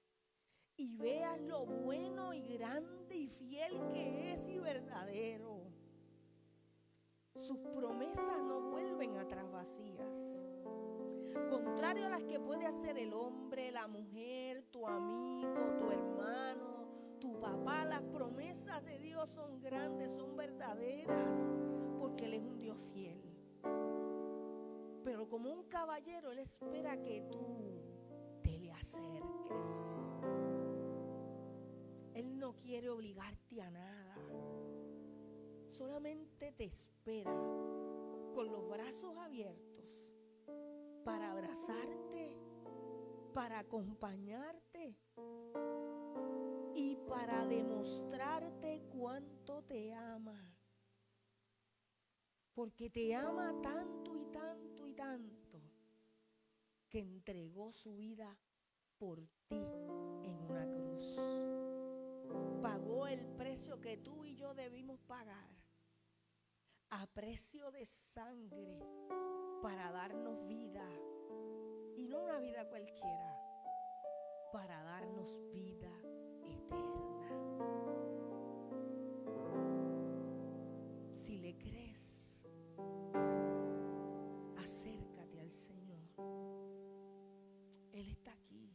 y veas lo bueno y grande y fiel que es y verdadero. Sus promesas no vuelven atrás vacías. Contrario a las que puede hacer el hombre, la mujer, tu amigo, tu hermano, tu papá, las promesas de Dios son grandes, son verdaderas, porque Él es un Dios fiel. Pero como un caballero, Él espera que tú te le acerques. Él no quiere obligarte a nada. Solamente te espera con los brazos abiertos para abrazarte, para acompañarte y para demostrarte cuánto te ama. Porque te ama tanto y tanto y tanto que entregó su vida por ti en una cruz. Pagó el precio que tú y yo debimos pagar, a precio de sangre, para darnos vida, y no una vida cualquiera, para darnos vida eterna. Si le crees, acércate al Señor. Él está aquí.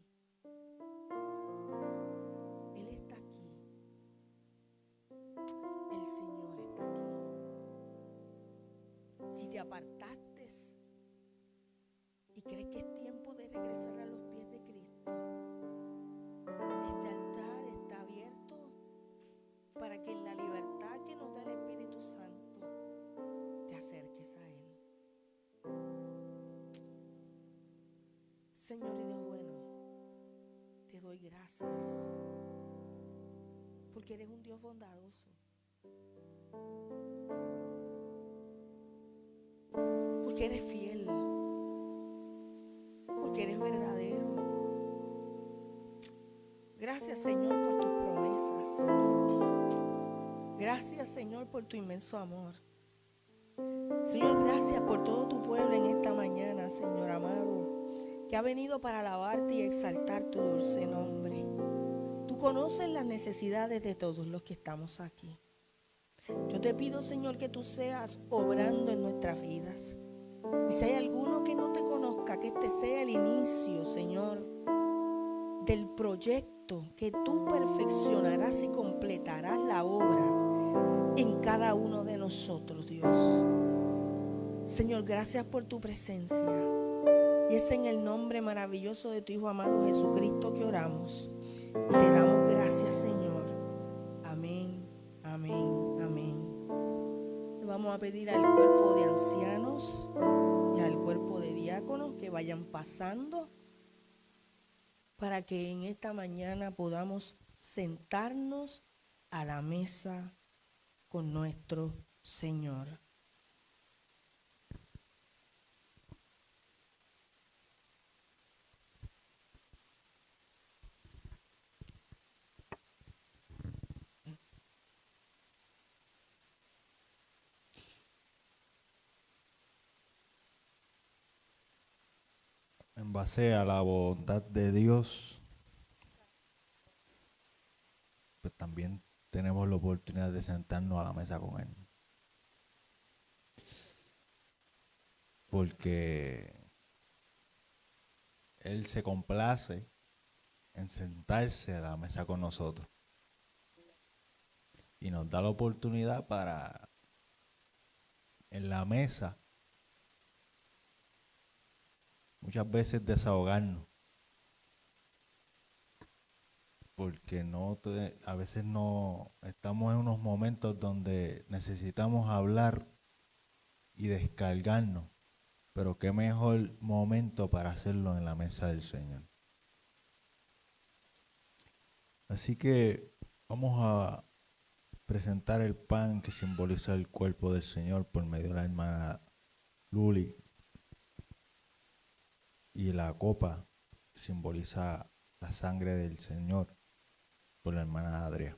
Él está aquí. El Señor está aquí. Si te apartaste y crees que es tiempo de regresar a los pies de Cristo, este altar está abierto para que en la libertad que nos da el Espíritu Santo te acerques a Él. Señor y Dios bueno, te doy gracias porque eres un Dios bondadoso, porque eres fiel, porque eres verdadero. Gracias, Señor, por tus promesas. Gracias, Señor, por tu inmenso amor. Señor, gracias por todo tu pueblo en esta mañana, Señor amado, que ha venido para alabarte y exaltar tu dulce nombre. Tú conoces las necesidades de todos los que estamos aquí. Yo te pido, Señor, que tú seas obrando en nuestras vidas. Y si hay alguno que no te conozca, que este sea el inicio, Señor, del proyecto que tú perfeccionarás y completarás la obra en cada uno de nosotros, Dios. Señor, gracias por tu presencia. Y es en el nombre maravilloso de tu Hijo amado Jesucristo que oramos. Y te damos gracias, Señor. Amén, amén, amén. Le vamos a pedir al cuerpo de ancianos y al cuerpo de diáconos que vayan pasando para que en esta mañana podamos sentarnos a la mesa con nuestro Señor. En base a la bondad de Dios, pues también tenemos la oportunidad de sentarnos a la mesa con Él. Porque Él se complace en sentarse a la mesa con nosotros. Y nos da la oportunidad para, en la mesa, muchas veces desahogarnos. Porque a veces no estamos en unos momentos donde necesitamos hablar y descargarnos, pero qué mejor momento para hacerlo en la mesa del Señor. Así que vamos a presentar el pan que simboliza el cuerpo del Señor por medio de la hermana Luli, y la copa simboliza la sangre del Señor por la hermana Adria.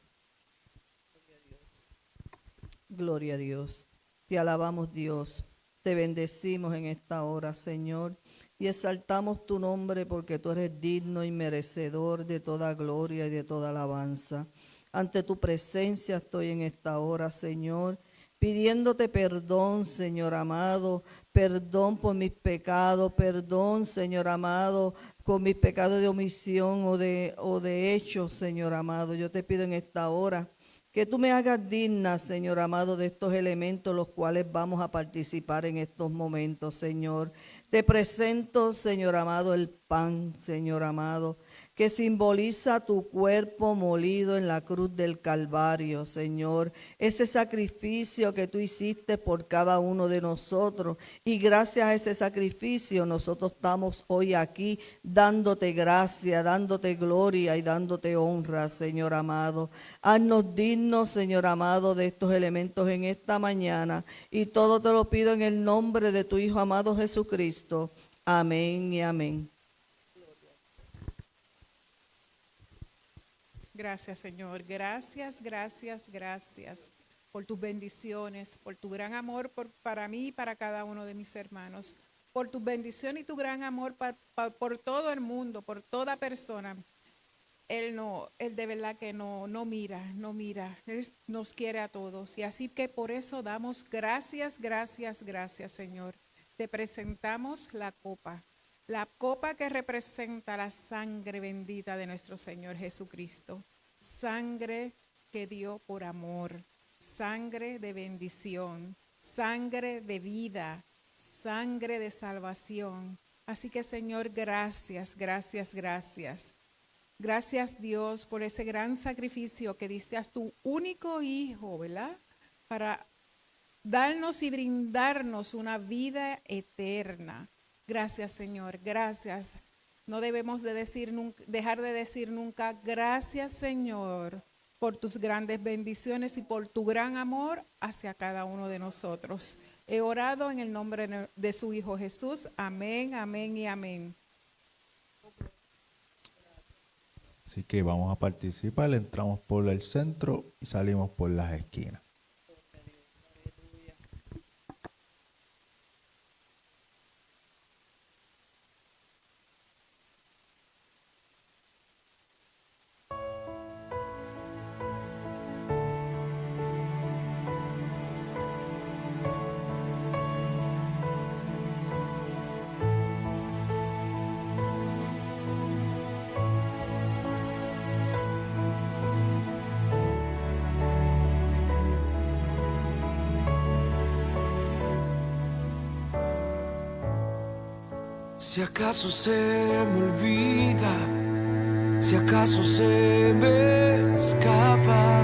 Gloria a Dios. Te alabamos, Dios. Te bendecimos en esta hora, Señor, y exaltamos tu nombre porque tú eres digno y merecedor de toda gloria y de toda alabanza. Ante tu presencia estoy en esta hora, Señor, pidiéndote perdón, Señor amado, perdón por mis pecados, perdón, Señor amado, con mis pecados de omisión o de hecho, Señor amado. Yo te pido en esta hora que tú me hagas digna, Señor amado, de estos elementos los cuales vamos a participar en estos momentos, Señor. Te presento, Señor amado, el pan, Señor amado, que simboliza tu cuerpo molido en la cruz del Calvario, Señor. Ese sacrificio que tú hiciste por cada uno de nosotros. Y gracias a ese sacrificio nosotros estamos hoy aquí dándote gracia, dándote gloria y dándote honra, Señor amado. Haznos dignos, Señor amado, de estos elementos en esta mañana. Y todo te lo pido en el nombre de tu Hijo amado Jesucristo. Amén y amén. Gracias, Señor. Gracias, gracias, gracias por tus bendiciones, por tu gran amor para mí y para cada uno de mis hermanos, por tu bendición y tu gran amor por todo el mundo, por toda persona. Él de verdad que no mira. Él nos quiere a todos. Y así que por eso damos gracias, gracias, gracias, Señor. Te presentamos la copa que representa la sangre bendita de nuestro Señor Jesucristo. Sangre que dio por amor, sangre de bendición, sangre de vida, sangre de salvación. Así que, Señor, gracias, gracias, gracias. Gracias, Dios, por ese gran sacrificio que diste a tu único Hijo, ¿verdad? Para darnos y brindarnos una vida eterna. Gracias, Señor, gracias. No debemos dejar de decir nunca, gracias, Señor, por tus grandes bendiciones y por tu gran amor hacia cada uno de nosotros. He orado en el nombre de su Hijo Jesús. Amén, amén y amén. Así que vamos a participar, entramos por el centro y salimos por las esquinas. Si acaso se me olvida, si acaso se me escapa,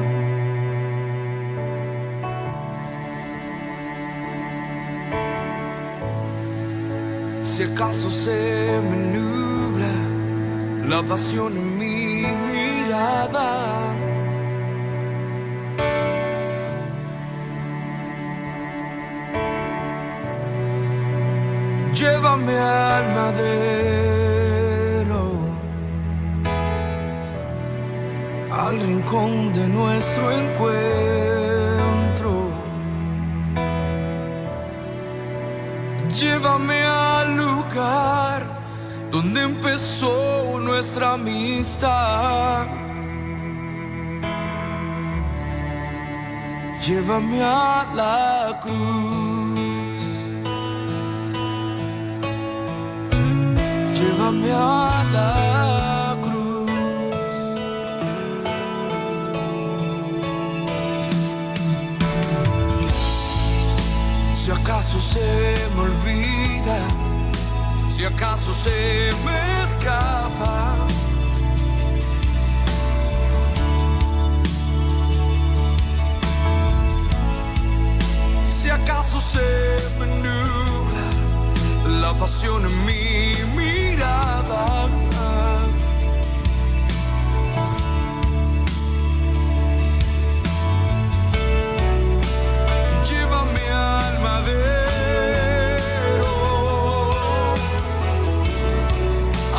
si acaso se me nubla la pasión en mi mirada, llévame al madero, al rincón de nuestro encuentro. Llévame al lugar donde empezó nuestra amistad. Llévame a la cruz. Llévame a la cruz. Si acaso se me olvida, si acaso se me escapa, si acaso se me nubla la pasión en mi mirada, llévame al madero,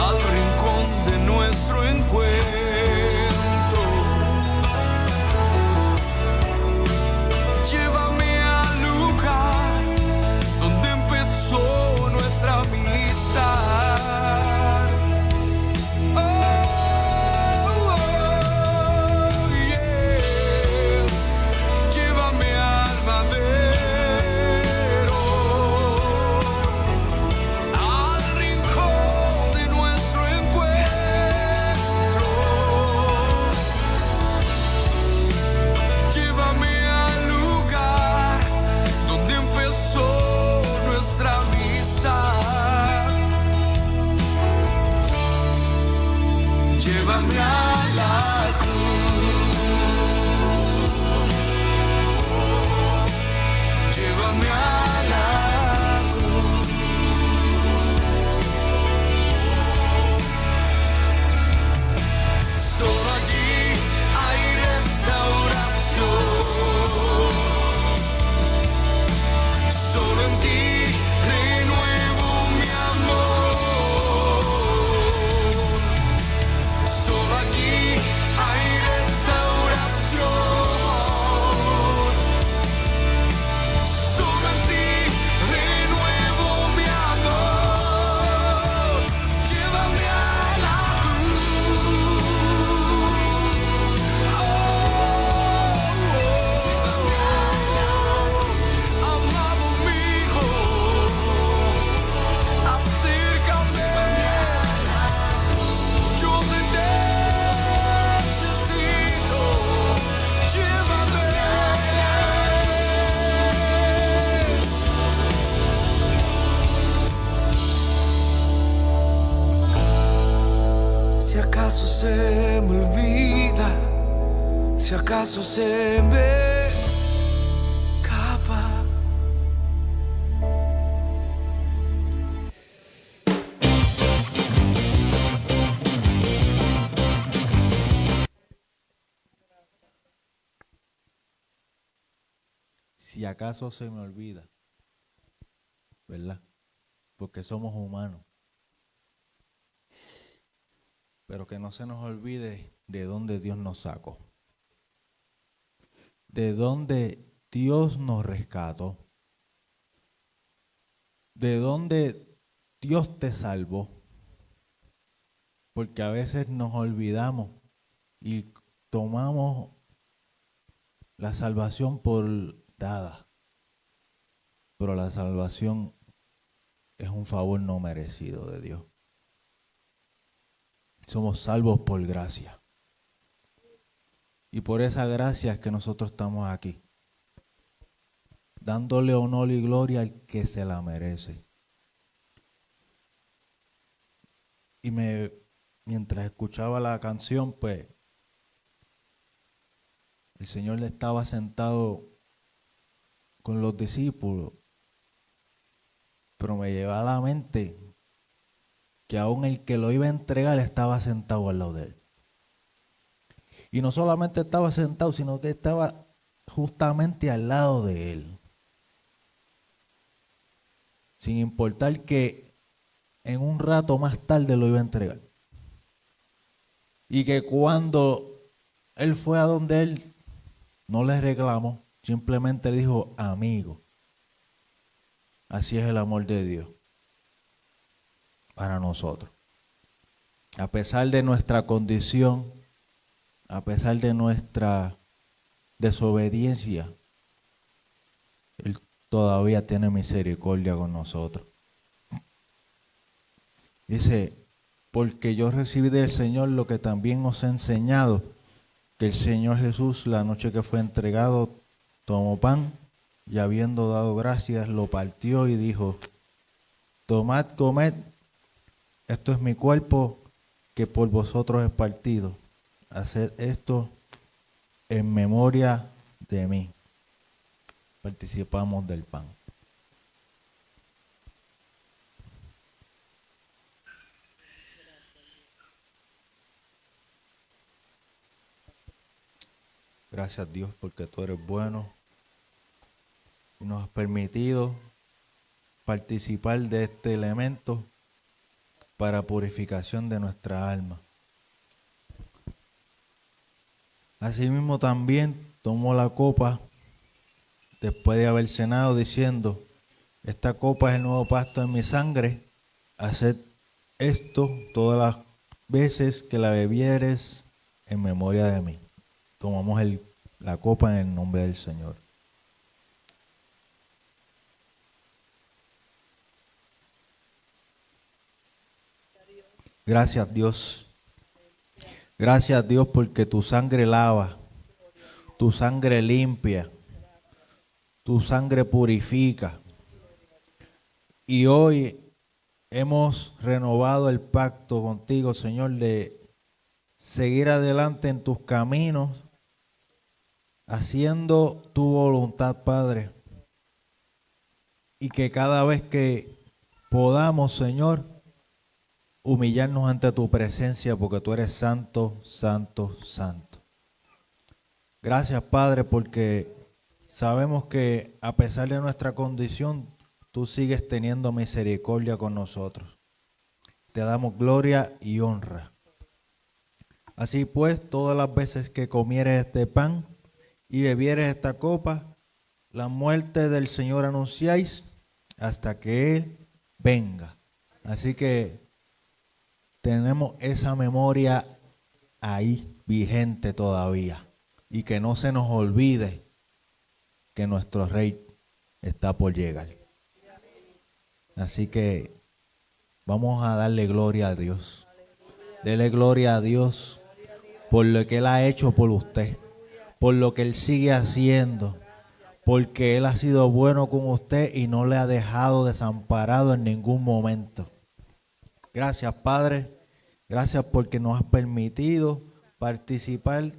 al rincón de nuestro encuentro. Llévame al lugar donde empezó nuestra amistad. Oh, yeah. Llévame al madero, al rincón de nuestro encuentro. Llévame al lugar donde empezó nuestra amistad. Llévame a la cruz. Llévame a la cruz. Solo allí hay restauración. Solo en ti renuevo mi amor. Si acaso se me olvida, si acaso se me escapa. Si acaso se me olvida, ¿verdad? Porque somos humanos. Pero que no se nos olvide de dónde Dios nos sacó. De dónde Dios nos rescató. De dónde Dios te salvó. Porque a veces nos olvidamos y tomamos la salvación por dada. Pero la salvación es un favor no merecido de Dios. Somos salvos por gracia. Y por esa gracia es que nosotros estamos aquí. Dándole honor y gloria al que se la merece. Y mientras escuchaba la canción, pues, el Señor le estaba sentado con los discípulos. Pero me llevaba a la mente que aún el que lo iba a entregar estaba sentado al lado de él. Y no solamente estaba sentado, sino que estaba justamente al lado de él. Sin importar que en un rato más tarde lo iba a entregar. Y que cuando él fue a donde él, no le reclamó, simplemente dijo, amigo. Así es el amor de Dios para nosotros. A pesar de nuestra condición, a pesar de nuestra desobediencia, Él todavía tiene misericordia con nosotros. Dice, porque yo recibí del Señor lo que también os he enseñado, que el Señor Jesús, la noche que fue entregado, tomó pan y habiendo dado gracias, lo partió y dijo, tomad, comed, esto es mi cuerpo que por vosotros es partido. Haced esto en memoria de mí. Participamos del pan. Gracias Dios porque tú eres bueno y nos has permitido participar de este elemento para purificación de nuestra alma. Asimismo también tomó la copa después de haber cenado diciendo, esta copa es el nuevo pacto en mi sangre, haced esto todas las veces que la bebieres en memoria de mí. Tomamos la copa en el nombre del Señor. Gracias Dios. Gracias Dios porque tu sangre lava, tu sangre limpia, tu sangre purifica. Y hoy hemos renovado el pacto contigo, Señor, de seguir adelante en tus caminos, haciendo tu voluntad, Padre. Y que cada vez que podamos, Señor, humillarnos ante tu presencia porque tú eres santo, santo, santo. Gracias, Padre, porque sabemos que a pesar de nuestra condición, tú sigues teniendo misericordia con nosotros. Te damos gloria y honra. Así pues, todas las veces que comieres este pan y bebieres esta copa, la muerte del Señor anunciáis hasta que Él venga. Así que tenemos esa memoria ahí vigente todavía y que no se nos olvide que nuestro Rey está por llegar. Así que vamos a darle gloria a Dios. Dele gloria a Dios por lo que Él ha hecho por usted, por lo que Él sigue haciendo, porque Él ha sido bueno con usted y no le ha dejado desamparado en ningún momento. Gracias, Padre. Gracias porque nos has permitido participar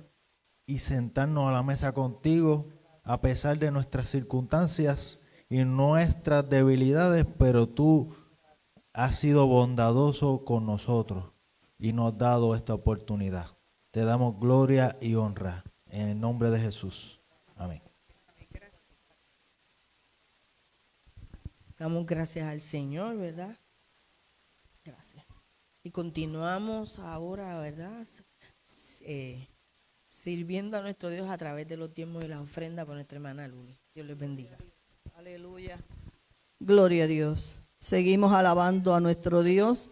y sentarnos a la mesa contigo a pesar de nuestras circunstancias y nuestras debilidades, pero tú has sido bondadoso con nosotros y nos has dado esta oportunidad. Te damos gloria y honra en el nombre de Jesús. Amén. Damos gracias al Señor, ¿verdad? Gracias. Y continuamos ahora, ¿verdad? Sirviendo a nuestro Dios a través de los diezmos y las ofrendas por nuestra hermana Luli. Dios les bendiga. Aleluya. Gloria a Dios. Seguimos alabando a nuestro Dios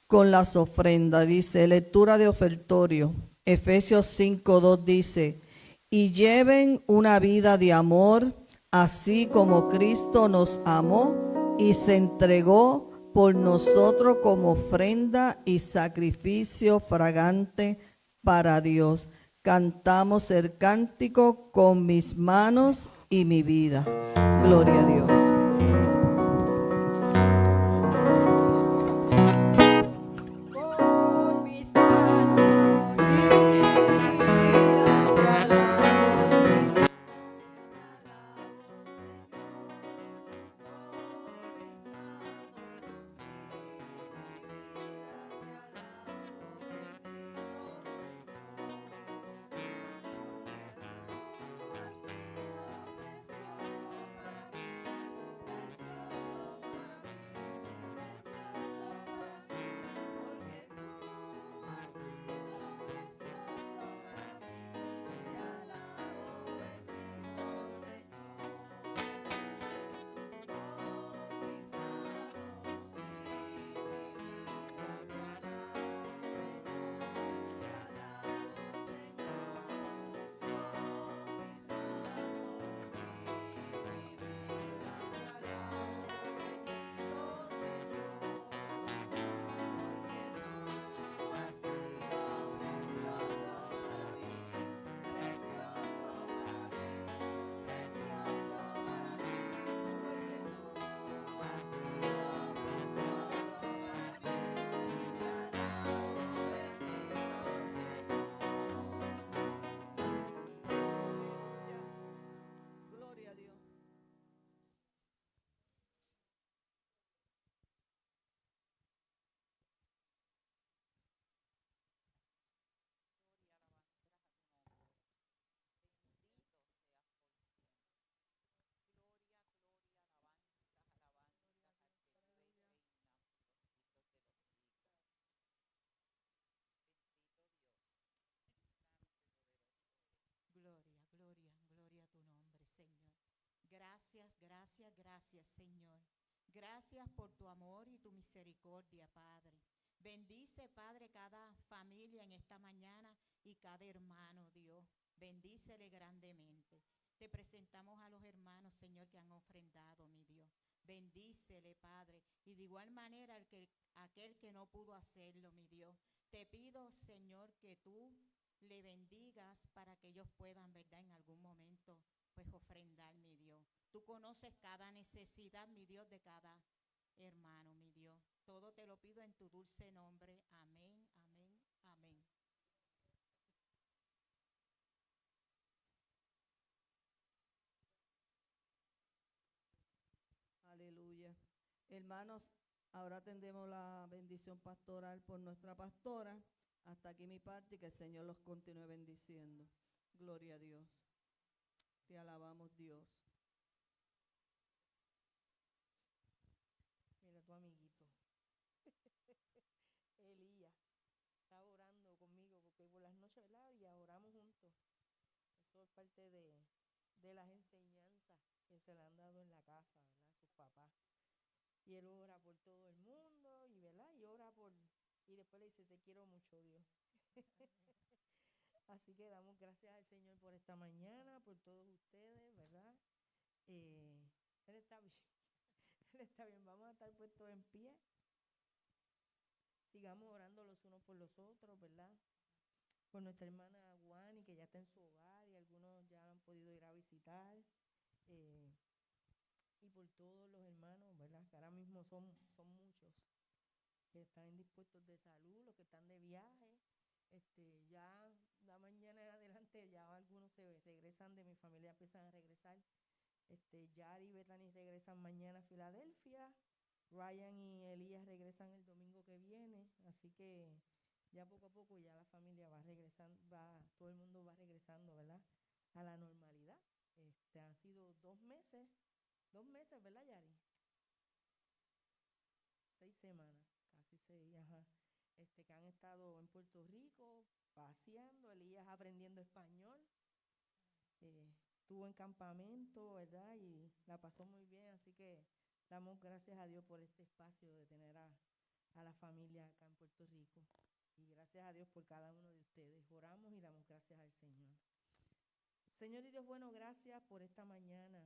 con las ofrendas. Dice, lectura de ofertorio. Efesios 5:2 dice, y lleven una vida de amor, así como Cristo nos amó y se entregó por nosotros como ofrenda y sacrificio fragante para Dios. Cantamos el cántico con mis manos y mi vida. Gloria a Dios. Con mis manos y mi vida te alabo, Señor. Gloria a Dios. Gloria, gloria, gloria a tu nombre, Señor. Gracias, gracias, gracias, Señor. Gracias por tu amor y tu misericordia, Padre. Bendice, Padre, cada familia en esta mañana y cada hermano, Dios. Bendícele grandemente. Te presentamos a los hermanos, Señor, que han ofrendado, mi Dios. Bendícele, Padre. Y de igual manera aquel que no pudo hacerlo, mi Dios. Te pido, Señor, que tú le bendigas para que ellos puedan, ¿verdad?, en algún momento, pues ofrendar, mi Dios. Tú conoces cada necesidad, mi Dios, de cada hermano, mi Dios. Todo te lo pido en tu dulce nombre. Amén, amén, amén. Aleluya. Hermanos, ahora tendremos la bendición pastoral por nuestra pastora. Hasta aquí mi parte y que el Señor los continúe bendiciendo. Gloria a Dios. Te alabamos, Dios. Mira tu amiguito. Elías está orando conmigo porque por las noches, ¿verdad? Y oramos juntos. Eso es parte de las enseñanzas que se le han dado en la casa, ¿verdad? Sus papás. Y él ora por todo el mundo y, ¿verdad? Y ora por... Y después le dice, te quiero mucho, Dios. Así que damos gracias al Señor por esta mañana, por todos ustedes, ¿verdad? Él está bien. Él está bien. Vamos a estar puestos en pie. Sigamos orando los unos por los otros, ¿verdad? Por nuestra hermana Guani, que ya está en su hogar y algunos ya han podido ir a visitar. Y por todos los hermanos, ¿verdad? Que ahora mismo son muchos. que están indispuestos de salud, los que están de viaje. Ya la mañana en adelante ya algunos se regresan de mi familia, empiezan a regresar. Yari y Bethany regresan mañana a Filadelfia. Ryan y Elías regresan el domingo que viene. Así que ya poco a poco ya la familia va regresando, todo el mundo va regresando, ¿verdad? A la normalidad. Han sido 2 meses, ¿verdad, Yari? 6 semanas, casi 6, ajá. Que han estado en Puerto Rico paseando, Elías aprendiendo español. Estuvo en campamento, ¿verdad? Y la pasó muy bien, así que damos gracias a Dios por este espacio de tener a la familia acá en Puerto Rico. Y gracias a Dios por cada uno de ustedes. Oramos y damos gracias al Señor. Señor y Dios bueno, gracias por esta mañana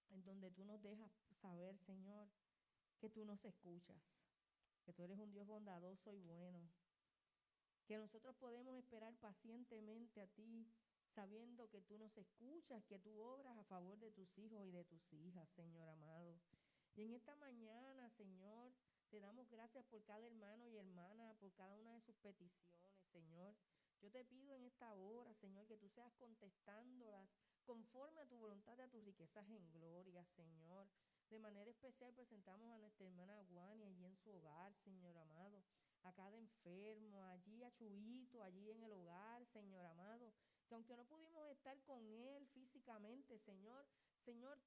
en donde tú nos dejas saber, Señor, que tú nos escuchas, que tú eres un Dios bondadoso y bueno, que nosotros podemos esperar pacientemente a ti, sabiendo que tú nos escuchas, que tú obras a favor de tus hijos y de tus hijas, Señor amado. Y en esta mañana, Señor, te damos gracias por cada hermano y hermana, por cada una de sus peticiones, Señor. Yo te pido en esta hora, Señor, que tú seas contestándolas conforme a tu voluntad y a tus riquezas en gloria, Señor. De manera especial presentamos a nuestra hermana Guani allí en su hogar, Señor amado. A cada enfermo, allí a Chuito, allí en el hogar, Señor amado. Que aunque no pudimos estar con él físicamente, Señor,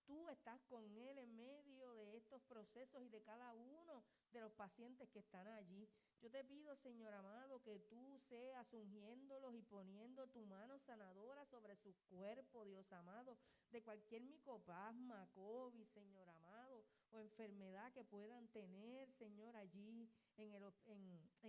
tú estás con él en medio de estos procesos y de cada uno de los pacientes que están allí. Yo te pido, Señor amado, que tú seas ungiéndolos y poniendo tu mano sanadora sobre su cuerpo, Dios amado, de cualquier micoplasma, COVID, Señor amado, o enfermedad que puedan tener, Señor, allí en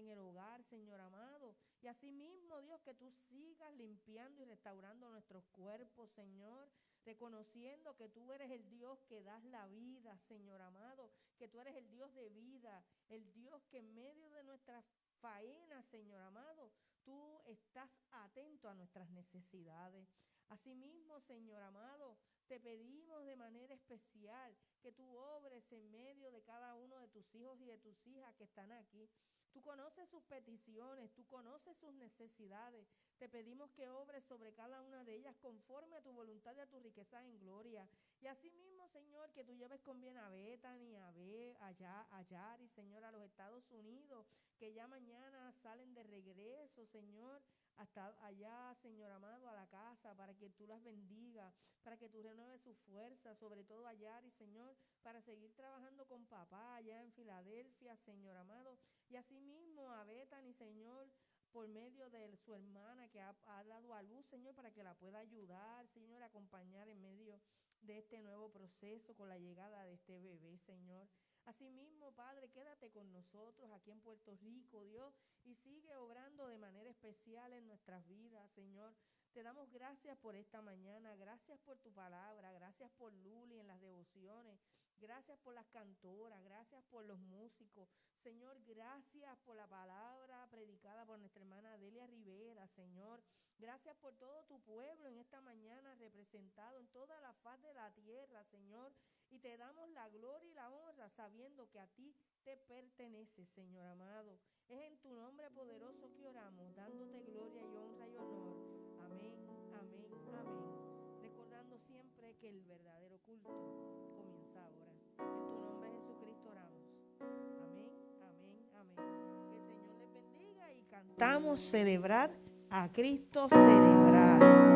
el hogar, Señor amado. Y asimismo, Dios, que tú sigas limpiando y restaurando nuestros cuerpos, Señor, reconociendo que tú eres el Dios que das la vida, Señor amado, que tú eres el Dios de vida, el Dios que en medio de nuestras faenas, Señor amado, tú estás atento a nuestras necesidades. Asimismo, Señor amado, te pedimos de manera especial que tú obres en medio de cada uno de tus hijos y de tus hijas que están aquí. Tú conoces sus peticiones, tú conoces sus necesidades. Te pedimos que obres sobre cada una de ellas conforme a tu voluntad y a tu riqueza en gloria. Y asimismo, Señor, que tú lleves con bien a Bethany, a Yari, Señor, a los Estados Unidos, que ya mañana salen de regreso, Señor, hasta allá, Señor amado, a la casa, para que tú las bendigas, para que tú renueves su fuerza, sobre todo a Yari, Señor, para seguir trabajando con papá allá en Filadelfia, Señor amado, y asimismo a Bethany, Señor, por medio de su hermana que ha dado a luz, Señor, para que la pueda ayudar, Señor, acompañar en medio de este nuevo proceso con la llegada de este bebé, Señor. Asimismo, Padre, quédate con nosotros aquí en Puerto Rico, Dios, y sigue obrando de manera especial en nuestras vidas, Señor. Te damos gracias por esta mañana, gracias por tu palabra, gracias por Luli en las devociones, gracias por las cantoras, gracias por los músicos. Señor, gracias por la palabra predicada por nuestra hermana Delia Rivera, Señor. Gracias por todo tu pueblo en esta mañana representado en toda la faz de la tierra, Señor. Y te damos la gloria y la honra sabiendo que a ti te pertenece, Señor amado. Es en tu nombre poderoso que oramos, dándote gloria y honra y honor. Amén, amén, amén. Recordando siempre que el verdadero culto comienza ahora. En tu nombre, Jesucristo, oramos. Amén, amén, amén. Que el Señor les bendiga y cantamos celebrar a Cristo celebrar.